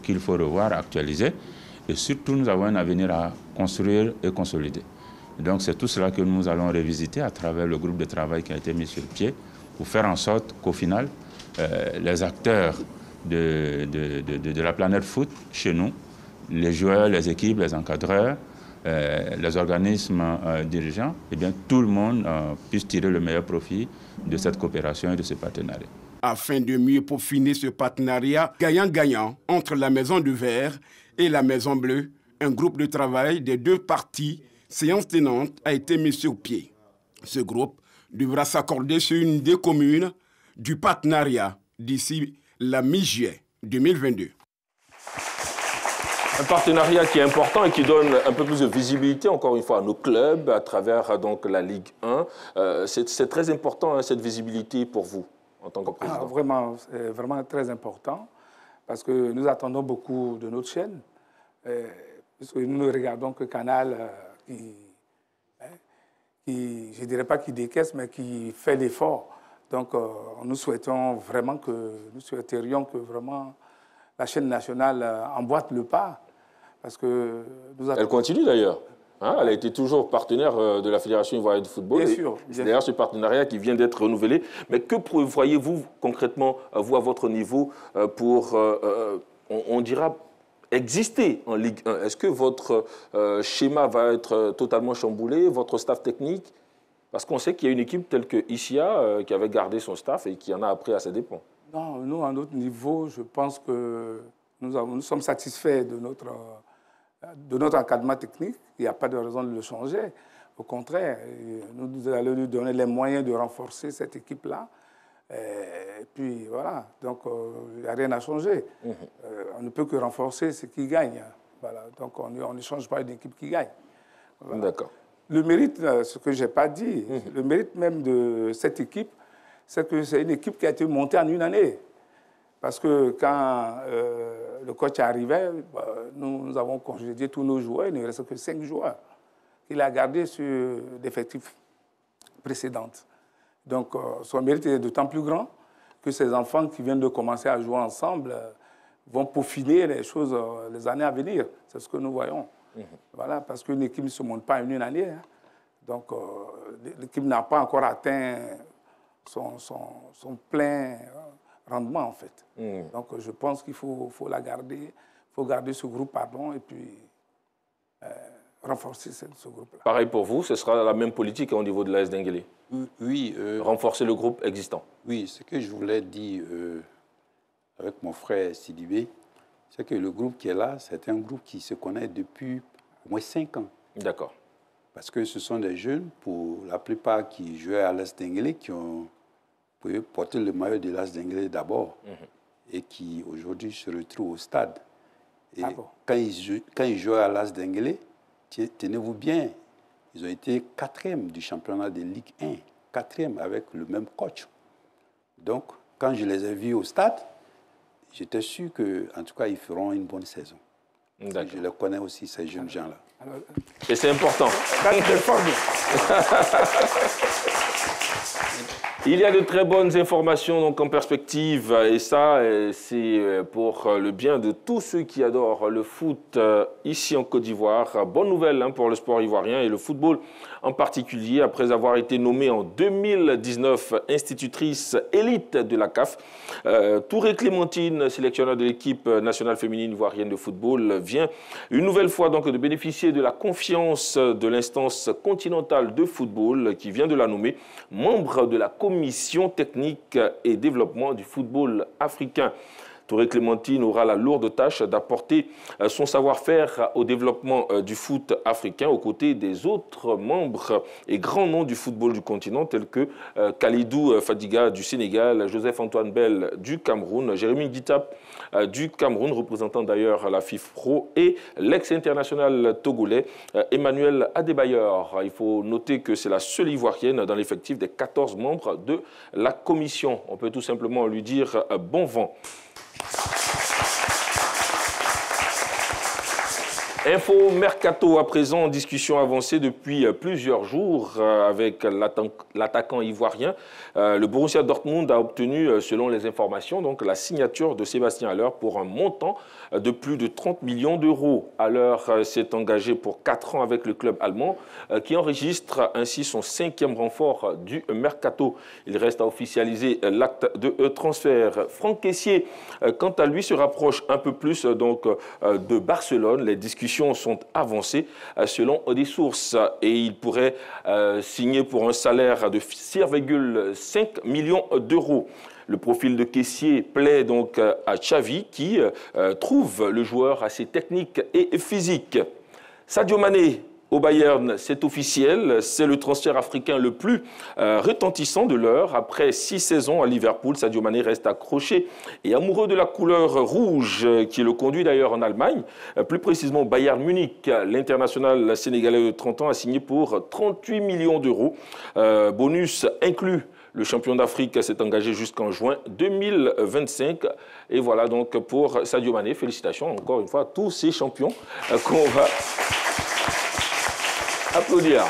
Speaker 14: qu'il faut revoir, actualiser. Et surtout, nous avons un avenir à construire et consolider. Et donc c'est tout cela que nous allons revisiter à travers le groupe de travail qui a été mis sur pied pour faire en sorte qu'au final, les acteurs de la planète foot chez nous, les joueurs, les équipes, les encadreurs, les organismes dirigeants, eh bien, tout le monde puisse tirer le meilleur profit de cette coopération et de ce partenariat.
Speaker 12: Afin de mieux peaufiner ce partenariat gagnant-gagnant entre la Maison du Vert et la Maison Bleue, un groupe de travail des deux parties, séance tenante, a été mis sur pied. Ce groupe devra s'accorder sur une idée commune du partenariat d'ici la mi-juillet 2022.
Speaker 1: Un partenariat qui est important et qui donne un peu plus de visibilité, encore une fois, à nos clubs, à travers donc, la Ligue 1. C'est très important, hein, cette visibilité pour vous, en tant que président.
Speaker 3: Vraiment, c'est vraiment très important, parce que nous attendons beaucoup de notre chaîne, puisque nous ne regardons que Canal qui, je ne dirais pas qui décaisse, mais qui fait l'effort. Donc, nous souhaiterions que vraiment la chaîne nationale emboîte le pas. Parce que
Speaker 1: elle continue d'ailleurs. Hein, elle a été toujours partenaire de la Fédération ivoirienne de football.
Speaker 3: Bien sûr.
Speaker 1: C'est d'ailleurs ce partenariat qui vient d'être renouvelé. Mais que voyez-vous concrètement, vous, à votre niveau, pour, on dira, exister en Ligue 1? Est-ce que votre schéma va être totalement chamboulé, votre staff technique? Parce qu'on sait qu'il y a une équipe telle que Isia qui avait gardé son staff et qui en a appris à ses dépens.
Speaker 3: Non, nous, à notre niveau, je pense que nous sommes satisfaits de notre encadrement technique. Il n'y a pas de raison de le changer. Au contraire, nous allons lui donner les moyens de renforcer cette équipe-là. Et puis voilà, donc il n'y a rien à changer. On ne peut que renforcer ce qui gagne. Voilà. Donc on ne change pas une équipe qui gagne. Voilà.
Speaker 1: D'accord.
Speaker 3: Le mérite, ce que je n'ai pas dit, le mérite même de cette équipe, c'est que c'est une équipe qui a été montée en une année. Parce que quand le coach arrivait, nous avons congédié tous nos joueurs, il ne restait que 5 joueurs qu'il a gardés sur l'effectif précédent. Donc son mérite est d'autant plus grand que ces enfants qui viennent de commencer à jouer ensemble vont peaufiner les choses les années à venir. C'est ce que nous voyons. Voilà, parce qu'une équipe ne se monte pas en une année. Hein. Donc l'équipe n'a pas encore atteint son plein rendement, en fait. Donc, je pense qu'il faut la garder, il faut garder ce groupe, et puis renforcer ce groupe-là.
Speaker 1: Pareil pour vous, ce sera la même politique au niveau de l'AS Denguélé?
Speaker 2: Oui.
Speaker 1: Renforcer le groupe existant? Oui,
Speaker 2: ce que je voulais dire avec mon frère Sidibé, c'est que le groupe qui est là, c'est un groupe qui se connaît depuis au moins 5 ans.
Speaker 1: D'accord.
Speaker 2: Parce que ce sont des jeunes, pour la plupart qui jouaient à l'AS Denguélé, qui ont porté le maillot de l'AS Denguélé d'abord, et qui aujourd'hui se retrouvent au stade. Et quand ils jouaient à l'AS Denguélé, tenez-vous bien, ils ont été 4e du championnat de Ligue 1, 4e avec le même coach. Donc, quand je les ai vus au stade, j'étais sûr qu'en tout cas, ils feront une bonne saison. Je les connais aussi, ces jeunes gens-là.
Speaker 1: Et c'est important. Il y a de très bonnes informations donc, en perspective, et ça, c'est pour le bien de tous ceux qui adorent le foot ici en Côte d'Ivoire. Bonne nouvelle pour le sport ivoirien et le football en particulier, après avoir été nommée en 2019 institutrice élite de la CAF. Touré Clémentine, sélectionneur de l'équipe nationale féminine ivoirienne de football, vient une nouvelle fois donc, de bénéficier de la confiance de l'instance continentale de football qui vient de la nommer membre de la commission technique et développement du football africain. Touré Clémentine aura la lourde tâche d'apporter son savoir-faire au développement du foot africain aux côtés des autres membres et grands noms du football du continent tels que Khalidou Fadiga du Sénégal, Joseph-Antoine Bell du Cameroun, Jérémy Guitap du Cameroun, représentant d'ailleurs la FIFPro, et l'ex-international togolais Emmanuel Adebayor. Il faut noter que c'est la seule Ivoirienne dans l'effectif des 14 membres de la commission. On peut tout simplement lui dire bon vent. Info Mercato à présent, en discussion avancée depuis plusieurs jours avec l'attaquant ivoirien. Le Borussia Dortmund a obtenu, selon les informations, donc, la signature de Sébastien Haller pour un montant de plus de 30 millions d'euros. Haller s'est engagé pour 4 ans avec le club allemand qui enregistre ainsi son 5e renfort du Mercato. Il reste à officialiser l'acte de transfert. Franck Kessié, quant à lui, se rapproche un peu plus donc, de Barcelone. Les discussions sont avancées selon des sources et il pourrait signer pour un salaire de 6,5 millions d'euros. Le profil de Kessié plaît donc à Xavi qui trouve le joueur assez technique et physique. Sadio Mané au Bayern, c'est officiel, c'est le transfert africain le plus retentissant de l'heure. Après 6 saisons à Liverpool, Sadio Mané reste accroché et amoureux de la couleur rouge qui le conduit d'ailleurs en Allemagne, plus précisément Bayern Munich. L'international sénégalais de 30 ans a signé pour 38 millions d'euros, bonus inclus. Le champion d'Afrique s'est engagé jusqu'en juin 2025. Et voilà donc pour Sadio Mané. Félicitations encore une fois à tous ces champions qu'on va applaudir.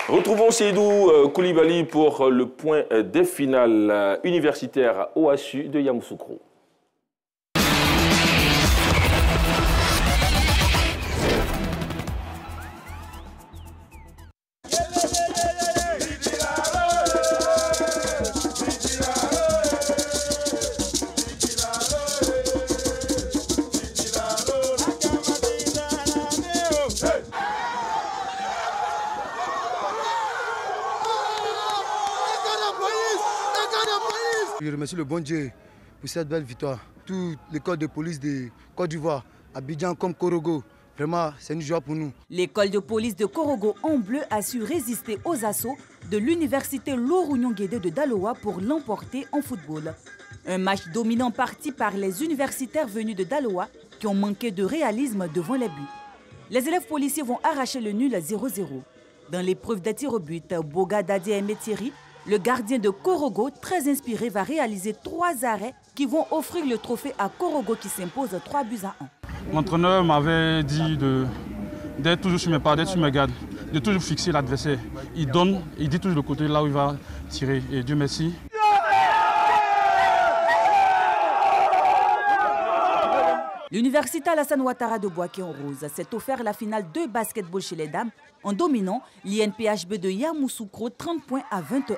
Speaker 1: Retrouvons Seydou Koulibaly pour le point des finales universitaires OASU de Yamoussoukro.
Speaker 15: Je remercie le bon Dieu pour cette belle victoire. Toute l'école de police de Côte d'Ivoire, Abidjan comme Korogo, vraiment c'est une joie pour nous.
Speaker 16: L'école de police de Korogo en bleu a su résister aux assauts de l'université Lorounion-Guédé de Daloa pour l'emporter en football. Un match dominant parti par les universitaires venus de Daloa qui ont manqué de réalisme devant les buts. Les élèves policiers vont arracher le nul à 0-0. Dans l'épreuve des tirs au but, Boga Dadi Emetiri, le gardien de Korogo, très inspiré, va réaliser 3 arrêts qui vont offrir le trophée à Korogo qui s'impose 3 buts à 1.
Speaker 17: L'entraîneur m'avait dit d'être toujours sur mes pas, d'être sur mes gardes, de toujours fixer l'adversaire. Il donne, il dit toujours le côté là où il va tirer. Et Dieu merci.
Speaker 16: L'université Alassane Ouattara de Boaké en rose s'est offert la finale de basketball chez les dames en dominant l'INPHB de Yamoussoukro 30 points à 21.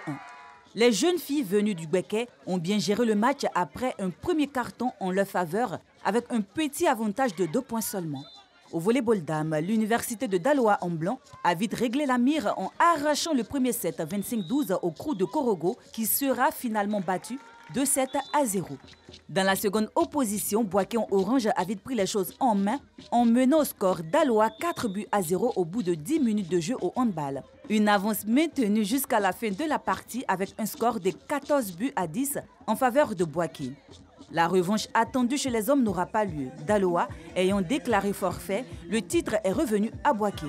Speaker 16: Les jeunes filles venues du Béquet ont bien géré le match après un premier carton en leur faveur avec un petit avantage de 2 points seulement. Au volleyball dames, l'université de Daloa en blanc a vite réglé la mire en arrachant le premier set 25-12 au crew de Korogo qui sera finalement battu 2-7 à 0. Dans la seconde opposition, Boaké en orange a vite pris les choses en main en menant au score Daloa 4 buts à 0 au bout de 10 minutes de jeu au handball. Une avance maintenue jusqu'à la fin de la partie avec un score de 14 buts à 10 en faveur de Boaké. La revanche attendue chez les hommes n'aura pas lieu. Daloa ayant déclaré forfait, le titre est revenu à Boaké.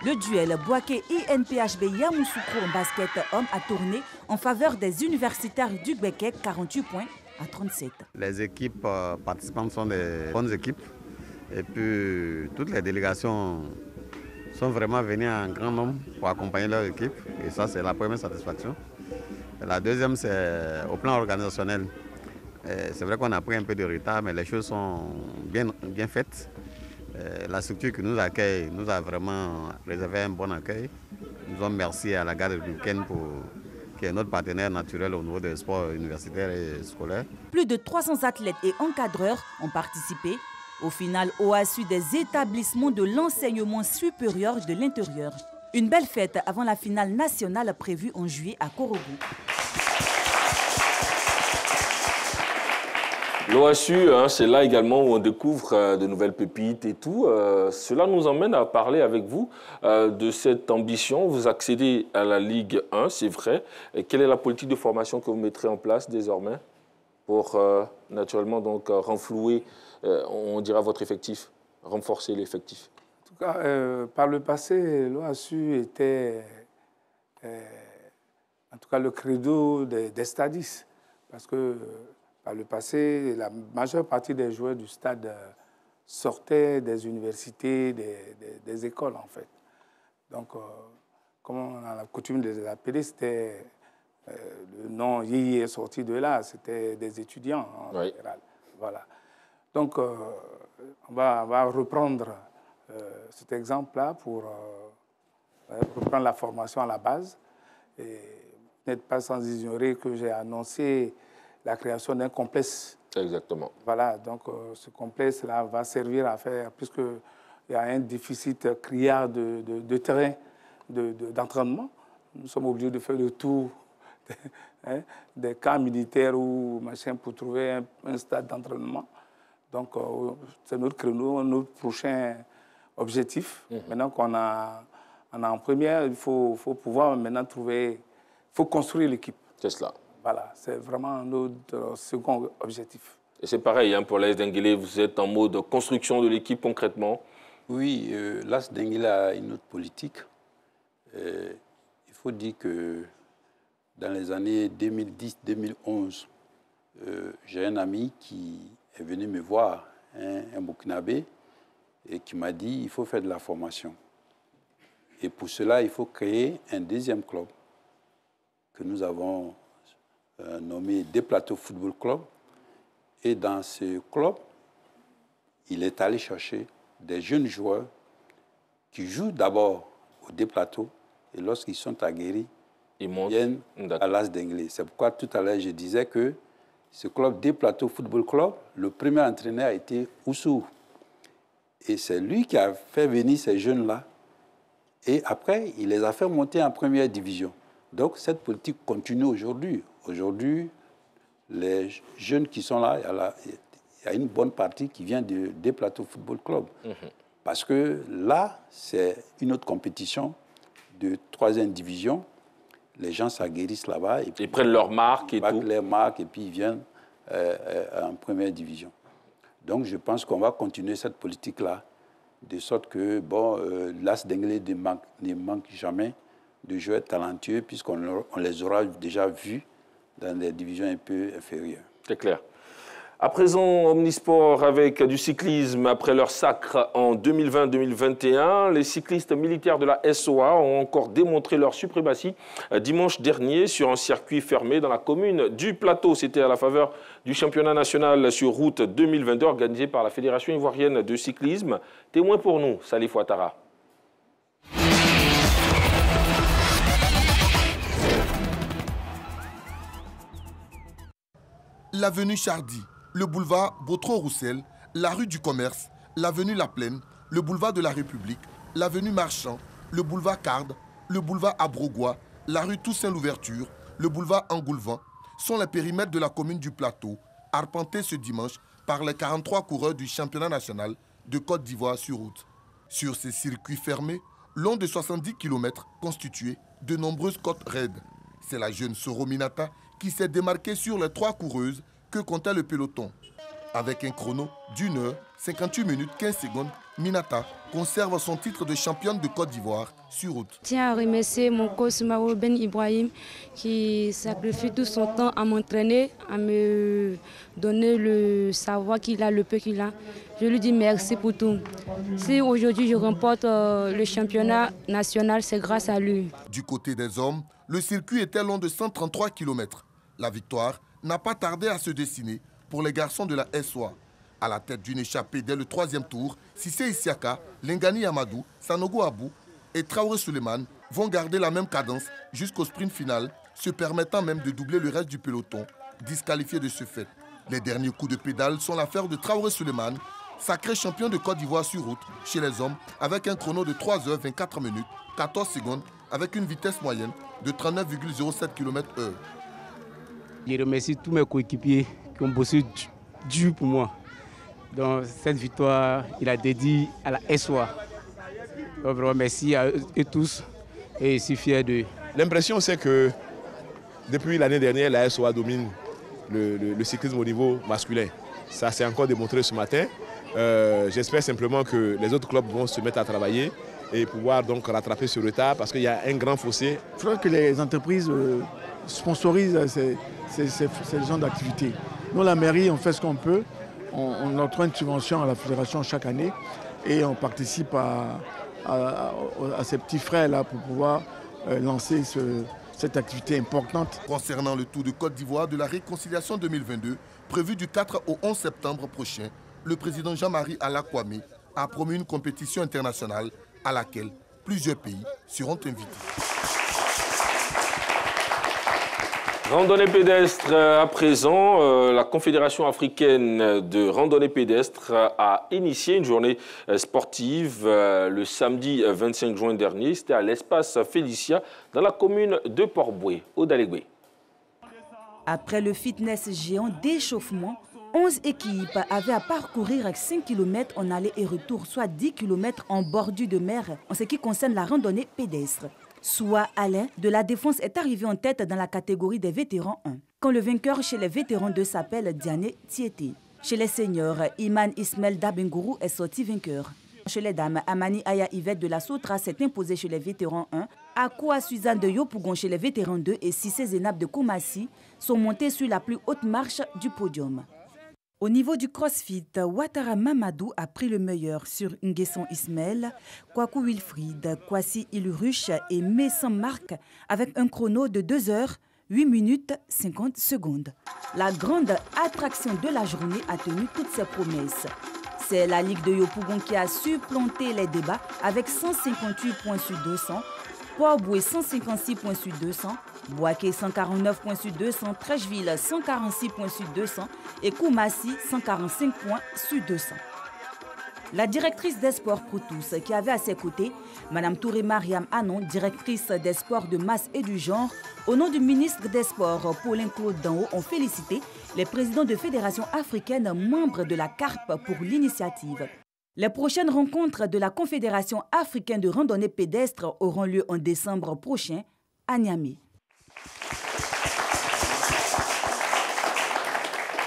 Speaker 16: Le duel Boaké-INPHB Yamoussoukro en basket homme a tourné en faveur des universitaires du Béquet, 48 points à 37.
Speaker 18: Les équipes participantes sont des bonnes équipes et puis toutes les délégations sont vraiment venues en grand nombre pour accompagner leur équipe et ça c'est la première satisfaction. Et la deuxième c'est au plan organisationnel. C'est vrai qu'on a pris un peu de retard mais les choses sont bien faites. La structure qui nous accueille nous a vraiment réservé un bon accueil. Nous disons merci à la garde républicaine qui est notre partenaire naturel au niveau des sports universitaires et scolaires.
Speaker 16: Plus de 300 athlètes et encadreurs ont participé. Au final, OASU des établissements de l'enseignement supérieur de l'intérieur. Une belle fête avant la finale nationale prévue en juillet à Korogo.
Speaker 1: L'OSU, hein, c'est là également où on découvre de nouvelles pépites et tout. Cela nous emmène à parler avec vous de cette ambition. Vous accédez à la Ligue 1, c'est vrai. Et quelle est la politique de formation que vous mettrez en place désormais pour naturellement donc renflouer, on dira, votre effectif, renforcer l'effectif?
Speaker 3: En tout cas, par le passé, l'OSU était en tout cas le credo des stadistes. Parce que par le passé, la majeure partie des joueurs du stade sortaient des universités, des écoles, en fait. Donc, comme on a la coutume de les appeler, c'était le nom Yéyé est sorti de là, c'était des étudiants en général. Voilà. Donc, on va reprendre cet exemple-là pour reprendre la formation à la base. Et vous n'êtes pas sans ignorer que j'ai annoncé la création d'un complexe.
Speaker 1: Exactement.
Speaker 3: Voilà, donc ce complexe-là va servir à faire, puisqu'il y a un déficit criard de terrain d'entraînement, nous sommes obligés de faire le tour des camps militaires ou machin pour trouver un stade d'entraînement. Donc c'est notre créneau, notre prochain objectif. Maintenant qu'on a en première, il faut pouvoir maintenant trouver, il faut construire l'équipe.
Speaker 1: C'est cela.
Speaker 3: Voilà, c'est vraiment notre second objectif.
Speaker 1: Et c'est pareil, hein, pour l'AS Denguélé, vous êtes en mode construction de l'équipe concrètement?
Speaker 2: Oui, l'AS Denguélé a une autre politique. Il faut dire que dans les années 2010-2011, j'ai un ami qui est venu me voir, un Burkinabé, et qui m'a dit il faut faire de la formation. Et pour cela, il faut créer un deuxième club que nous avons nommé Des Plateaux Football Club. Et dans ce club, il est allé chercher des jeunes joueurs qui jouent d'abord au Des Plateaux et lorsqu'ils sont aguerris, ils viennent à l'AS Denguélé. C'est pourquoi tout à l'heure je disais que ce club Des Plateaux Football Club, le premier entraîneur a été Oussou. Et c'est lui qui a fait venir ces jeunes-là. Et après, il les a fait monter en première division. Donc cette politique continue aujourd'hui. Aujourd'hui, les jeunes qui sont là, il y a une bonne partie qui vient Des Plateaux Football Club. Parce que là, c'est une autre compétition de 3e division. Les gens s'aguerrissent là-bas. Ils
Speaker 1: prennent leur marque et tout.
Speaker 2: Leurs marques et puis ils viennent en première division. Donc je pense qu'on va continuer cette politique-là, de sorte que l'AS Denguélé ne manque jamais de joueurs talentueux, puisqu'on les aura déjà vus dans des divisions un peu inférieures.
Speaker 1: C'est clair. À présent, Omnisport avec du cyclisme. Après leur sacre en 2020-2021, les cyclistes militaires de la SOA ont encore démontré leur suprématie dimanche dernier sur un circuit fermé dans la commune du Plateau. C'était à la faveur du championnat national sur route 2022 organisé par la Fédération ivoirienne de cyclisme. Témoin pour nous, Salif Ouattara.
Speaker 4: L'avenue Chardy, le boulevard Bautron-Roussel, la rue du Commerce, l'avenue La Plaine, le boulevard de la République, l'avenue Marchand, le boulevard Carde, le boulevard Abrogois, la rue Toussaint-Louverture, le boulevard Angoulevent sont les périmètres de la commune du Plateau, arpentés ce dimanche par les 43 coureurs du championnat national de Côte d'Ivoire sur route. Sur ces circuits fermés, long de 70 km constitués de nombreuses côtes raides. C'est la jeune Soro Minata qui s'est démarquée sur les 3 coureuses que comptait le peloton. Avec un chrono d'1 heure, 58 minutes, 15 secondes, Minata conserve son titre de championne de Côte d'Ivoire sur route.
Speaker 19: Je tiens à remercier mon coach Mao Ben Ibrahim qui sacrifie tout son temps à m'entraîner, à me donner le savoir qu'il a, le peu qu'il a. Je lui dis merci pour tout. Si aujourd'hui je remporte le championnat national, c'est grâce à lui.
Speaker 4: Du côté des hommes, le circuit était long de 133 km. La victoire n'a pas tardé à se dessiner pour les garçons de la SOA. À la tête d'une échappée dès le 3e tour, Sissé Isiaka, Lengani Amadou, Sanogo Abou et Traoré Suleiman vont garder la même cadence jusqu'au sprint final, se permettant même de doubler le reste du peloton, disqualifié de ce fait. Les derniers coups de pédale sont l'affaire de Traoré Suleiman, sacré champion de Côte d'Ivoire sur route chez les hommes avec un chrono de 3 heures 24 minutes, 14 secondes avec une vitesse moyenne de 39,07 km/h.
Speaker 20: Je remercie tous mes coéquipiers qui ont bossé dur pour moi. Donc cette victoire, il a dédié à la SOA. Donc vraiment merci à eux tous et je suis fier d'eux.
Speaker 13: L'impression c'est que depuis l'année dernière, la SOA domine le cyclisme au niveau masculin. Ça s'est encore démontré ce matin. J'espère simplement que les autres clubs vont se mettre à travailler et pouvoir donc rattraper ce retard parce qu'il y a un grand fossé.
Speaker 21: Il faudrait que les entreprises sponsorisent ces genre d'activités. Nous, la mairie, on fait ce qu'on peut. On octroie une subvention à la fédération chaque année et on participe à ces petits frais-là pour pouvoir lancer cette activité importante.
Speaker 4: Concernant le Tour de Côte d'Ivoire de la réconciliation 2022, prévu du 4 au 11 septembre prochain, le président Jean-Marie Alakwame a promu une compétition internationale à laquelle plusieurs pays seront invités.
Speaker 1: Randonnée pédestre à présent, la Confédération africaine de randonnée pédestre a initié une journée sportive le samedi 25 juin dernier. C'était à l'espace Félicia dans la commune de Port-Boué, au Dalégué.
Speaker 16: Après le fitness géant d'échauffement, 11 équipes avaient à parcourir 5 km en aller et retour, soit 10 km en bordure de mer en ce qui concerne la randonnée pédestre. Soua Alain de la Défense est arrivé en tête dans la catégorie des vétérans 1, quand le vainqueur chez les vétérans 2 s'appelle Diane Tieté. Chez les seniors, Iman Ismail Dabengourou est sorti vainqueur. Chez les dames, Amani Aya Yvette de la Sotra s'est imposée chez les vétérans 1, Akua Suzanne de Yopougon chez les vétérans 2 et Sissé Zenab de Koumassi sont montés sur la plus haute marche du podium. Au niveau du crossfit, Ouattara Mamadou a pris le meilleur sur Nguesson Ismaël, Kwaku Wilfried, Kwasi Ilruche et Messan Marc avec un chrono de 2 heures, 8 minutes, 50 secondes. La grande attraction de la journée a tenu toutes ses promesses. C'est la Ligue de Yopougon qui a supplanté les débats avec 158 points sur 200, Port-Boué 156 points sur 200, Boaké 149 points sur 200, Trècheville 146 points sur 200 et Koumassi 145 points sur 200. La directrice des sports pour tous qui avait à ses côtés, Mme Touré Mariam Anon, directrice des sports de masse et du genre, au nom du ministre des Sports, Paulin Claude Danho, ont félicité les présidents de fédérations africaines membres de la CARP pour l'initiative. Les prochaines rencontres de la Confédération africaine de randonnée pédestre auront lieu en décembre prochain à Niamey.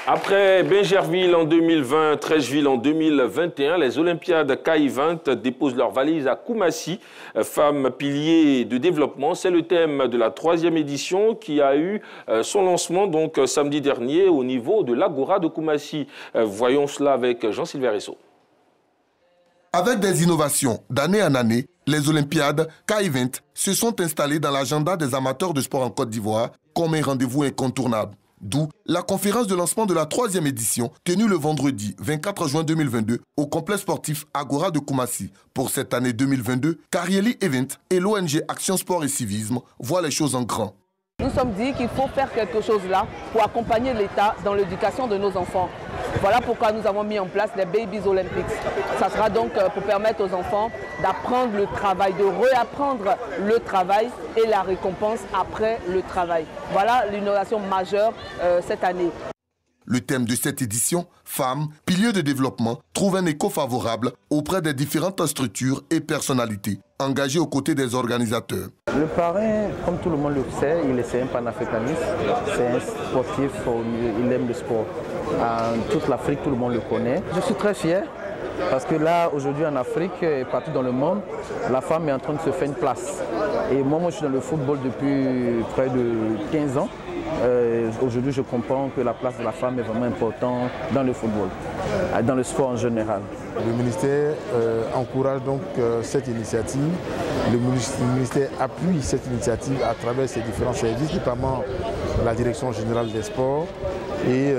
Speaker 1: Après Bingerville en 2020, Trècheville en 2021, les Olympiades K20 déposent leurs valises à Koumassi, femmes piliers de développement. C'est le thème de la 3e édition qui a eu son lancement donc samedi dernier au niveau de l'Agora de Koumassi. Voyons cela avec Jean-Sylvain Ressot.
Speaker 4: Avec des innovations d'année en année, les Olympiades K20 se sont installées dans l'agenda des amateurs de sport en Côte d'Ivoire comme un rendez-vous incontournable. D'où la conférence de lancement de la 3e édition tenue le vendredi 24 juin 2022 au complexe sportif Agora de Koumassi. Pour cette année 2022, Karieli Event et l'ONG Action Sport et Civisme voient les choses en grand.
Speaker 22: Nous sommes dit qu'il faut faire quelque chose là pour accompagner l'État dans l'éducation de nos enfants. Voilà pourquoi nous avons mis en place les Babies Olympics. Ça sera donc pour permettre aux enfants d'apprendre le travail, de réapprendre le travail et la récompense après le travail. Voilà l'innovation majeure cette année.
Speaker 4: Le thème de cette édition, Femmes, piliers de développement, trouve un écho favorable auprès des différentes structures et personnalités engagées aux côtés des organisateurs.
Speaker 23: Le parrain, comme tout le monde le sait, c'est un panafricaniste, c'est un sportif, il aime le sport. En toute l'Afrique, tout le monde le connaît. Je suis très fier parce que là, aujourd'hui en Afrique et partout dans le monde, la femme est en train de se faire une place. Et moi, je suis dans le football depuis près de 15 ans. Aujourd'hui, je comprends que la place de la femme est vraiment importante dans le football, dans le sport en général.
Speaker 24: Le ministère encourage donc cette initiative. Le ministère appuie cette initiative à travers ses différents services, notamment la Direction générale des sports, et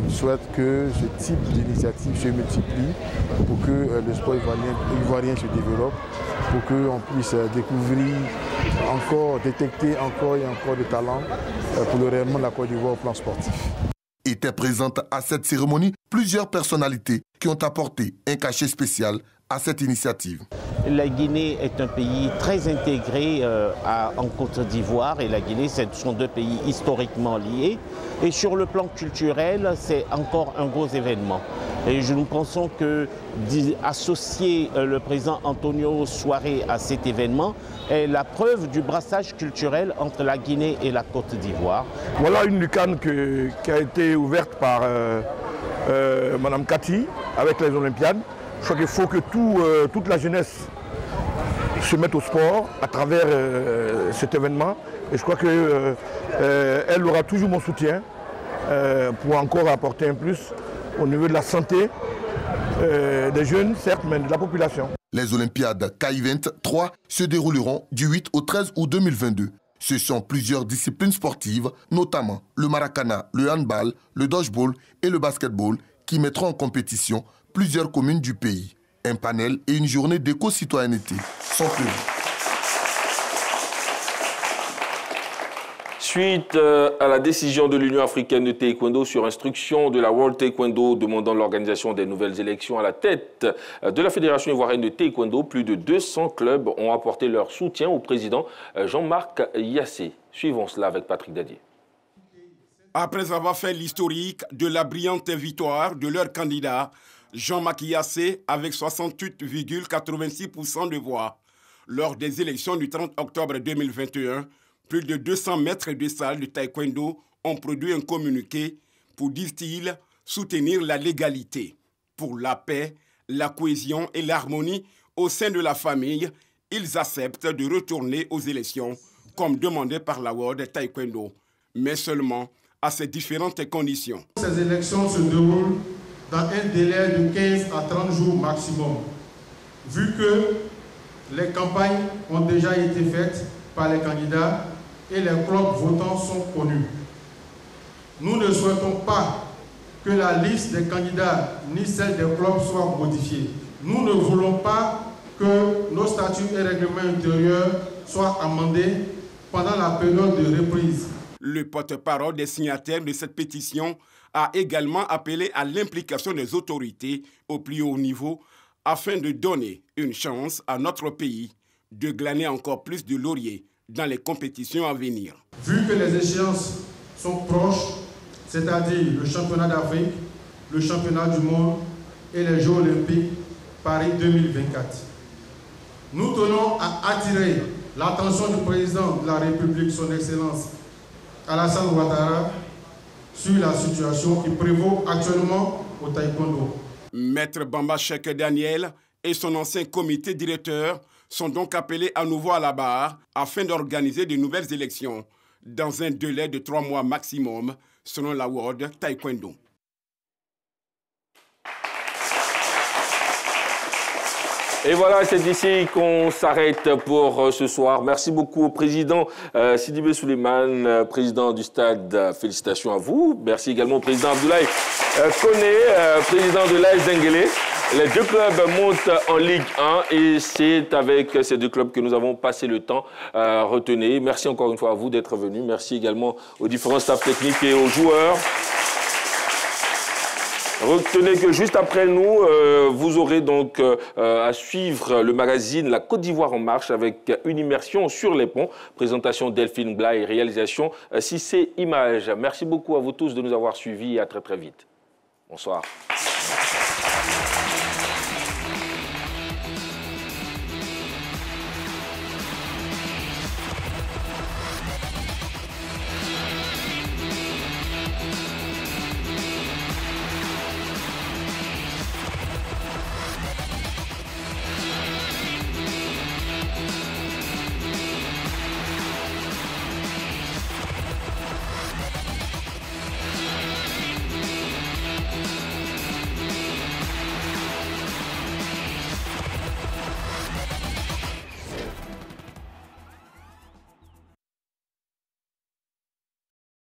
Speaker 24: souhaite que ce type d'initiative se multiplie pour que le sport ivoirien se développe, pour qu'on puisse découvrir encore, détecter encore et encore de talents pour le rayonnement de la Côte d'Ivoire au plan sportif.
Speaker 4: Étaient présentes à cette cérémonie plusieurs personnalités qui ont apporté un cachet spécial à cette initiative.
Speaker 5: La Guinée est un pays très intégré en Côte d'Ivoire et la Guinée, ce sont deux pays historiquement liés. Et sur le plan culturel, c'est encore un gros événement. Et nous pensons que associer le président Antonio Souaré à cet événement est la preuve du brassage culturel entre la Guinée et la Côte d'Ivoire.
Speaker 6: Voilà une lucarne qui a été ouverte par Mme Cathy avec les Olympiades. Je crois qu'il faut que toute la jeunesse se mette au sport à travers cet événement. Et je crois qu'elle aura toujours mon soutien pour encore apporter un plus au niveau de la santé des jeunes, certes, mais de la population.
Speaker 4: Les Olympiades CAI23 se dérouleront du 8 au 13 août 2022. Ce sont plusieurs disciplines sportives, notamment le maracana, le handball, le dodgeball et le basketball, qui mettront en compétition plusieurs communes du pays. Un panel et une journée d'éco-citoyenneté sont prévus.
Speaker 1: Suite à la décision de l'Union africaine de taekwondo sur instruction de la World Taekwondo demandant l'organisation des nouvelles élections à la tête de la Fédération ivoirienne de taekwondo, plus de 200 clubs ont apporté leur soutien au président Jean-Marc Yassé. Suivons cela avec Patrick Dadier.
Speaker 12: Après avoir fait l'historique de la brillante victoire de leur candidat, Jean-Marc Yassé, avec 68,86% de voix, lors des élections du 30 octobre 2021, plus de 200 maîtres de salle de taekwondo ont produit un communiqué pour, disent-ils, soutenir la légalité. Pour la paix, la cohésion et l'harmonie au sein de la famille, ils acceptent de retourner aux élections, comme demandé par la World Taekwondo, mais seulement à ces différentes conditions.
Speaker 24: Ces élections se déroulent dans un délai de 15 à 30 jours maximum, vu que les campagnes ont déjà été faites par les candidats et les clubs votants sont connus. Nous ne souhaitons pas que la liste des candidats ni celle des clubs soient modifiées. Nous ne voulons pas que nos statuts et règlements intérieurs soient amendés pendant la période de reprise.
Speaker 12: Le porte-parole des signataires de cette pétition a également appelé à l'implication des autorités au plus haut niveau afin de donner une chance à notre pays de glaner encore plus de lauriers dans les compétitions à venir.
Speaker 24: Vu que les échéances sont proches, c'est-à-dire le championnat d'Afrique, le championnat du monde et les Jeux olympiques Paris 2024, nous tenons à attirer l'attention du président de la République, son Excellence Alassane Ouattara, sur la situation qui prévaut actuellement au taekwondo.
Speaker 12: Maître Bamba Cheikh Daniel et son ancien comité directeur sont donc appelés à nouveau à la barre afin d'organiser de nouvelles élections dans un délai de 3 mois maximum, selon la World Taekwondo.
Speaker 1: Et voilà, c'est ici qu'on s'arrête pour ce soir. Merci beaucoup au président Sidibé Souleymane, président du stade. Félicitations à vous. Merci également au président Abdoulaye Koné, président de l'AS Denguélé. Les deux clubs montent en Ligue 1 et c'est avec ces deux clubs que nous avons passé le temps. Retenez. Merci encore une fois à vous d'être venus. Merci également aux différents staffs techniques et aux joueurs. Retenez que juste après nous, vous aurez donc à suivre le magazine La Côte d'Ivoire en marche avec une immersion sur les ponts. Présentation Delphine Blas et réalisation Cissé Images. Merci beaucoup à vous tous de nous avoir suivis et à très très vite. Bonsoir.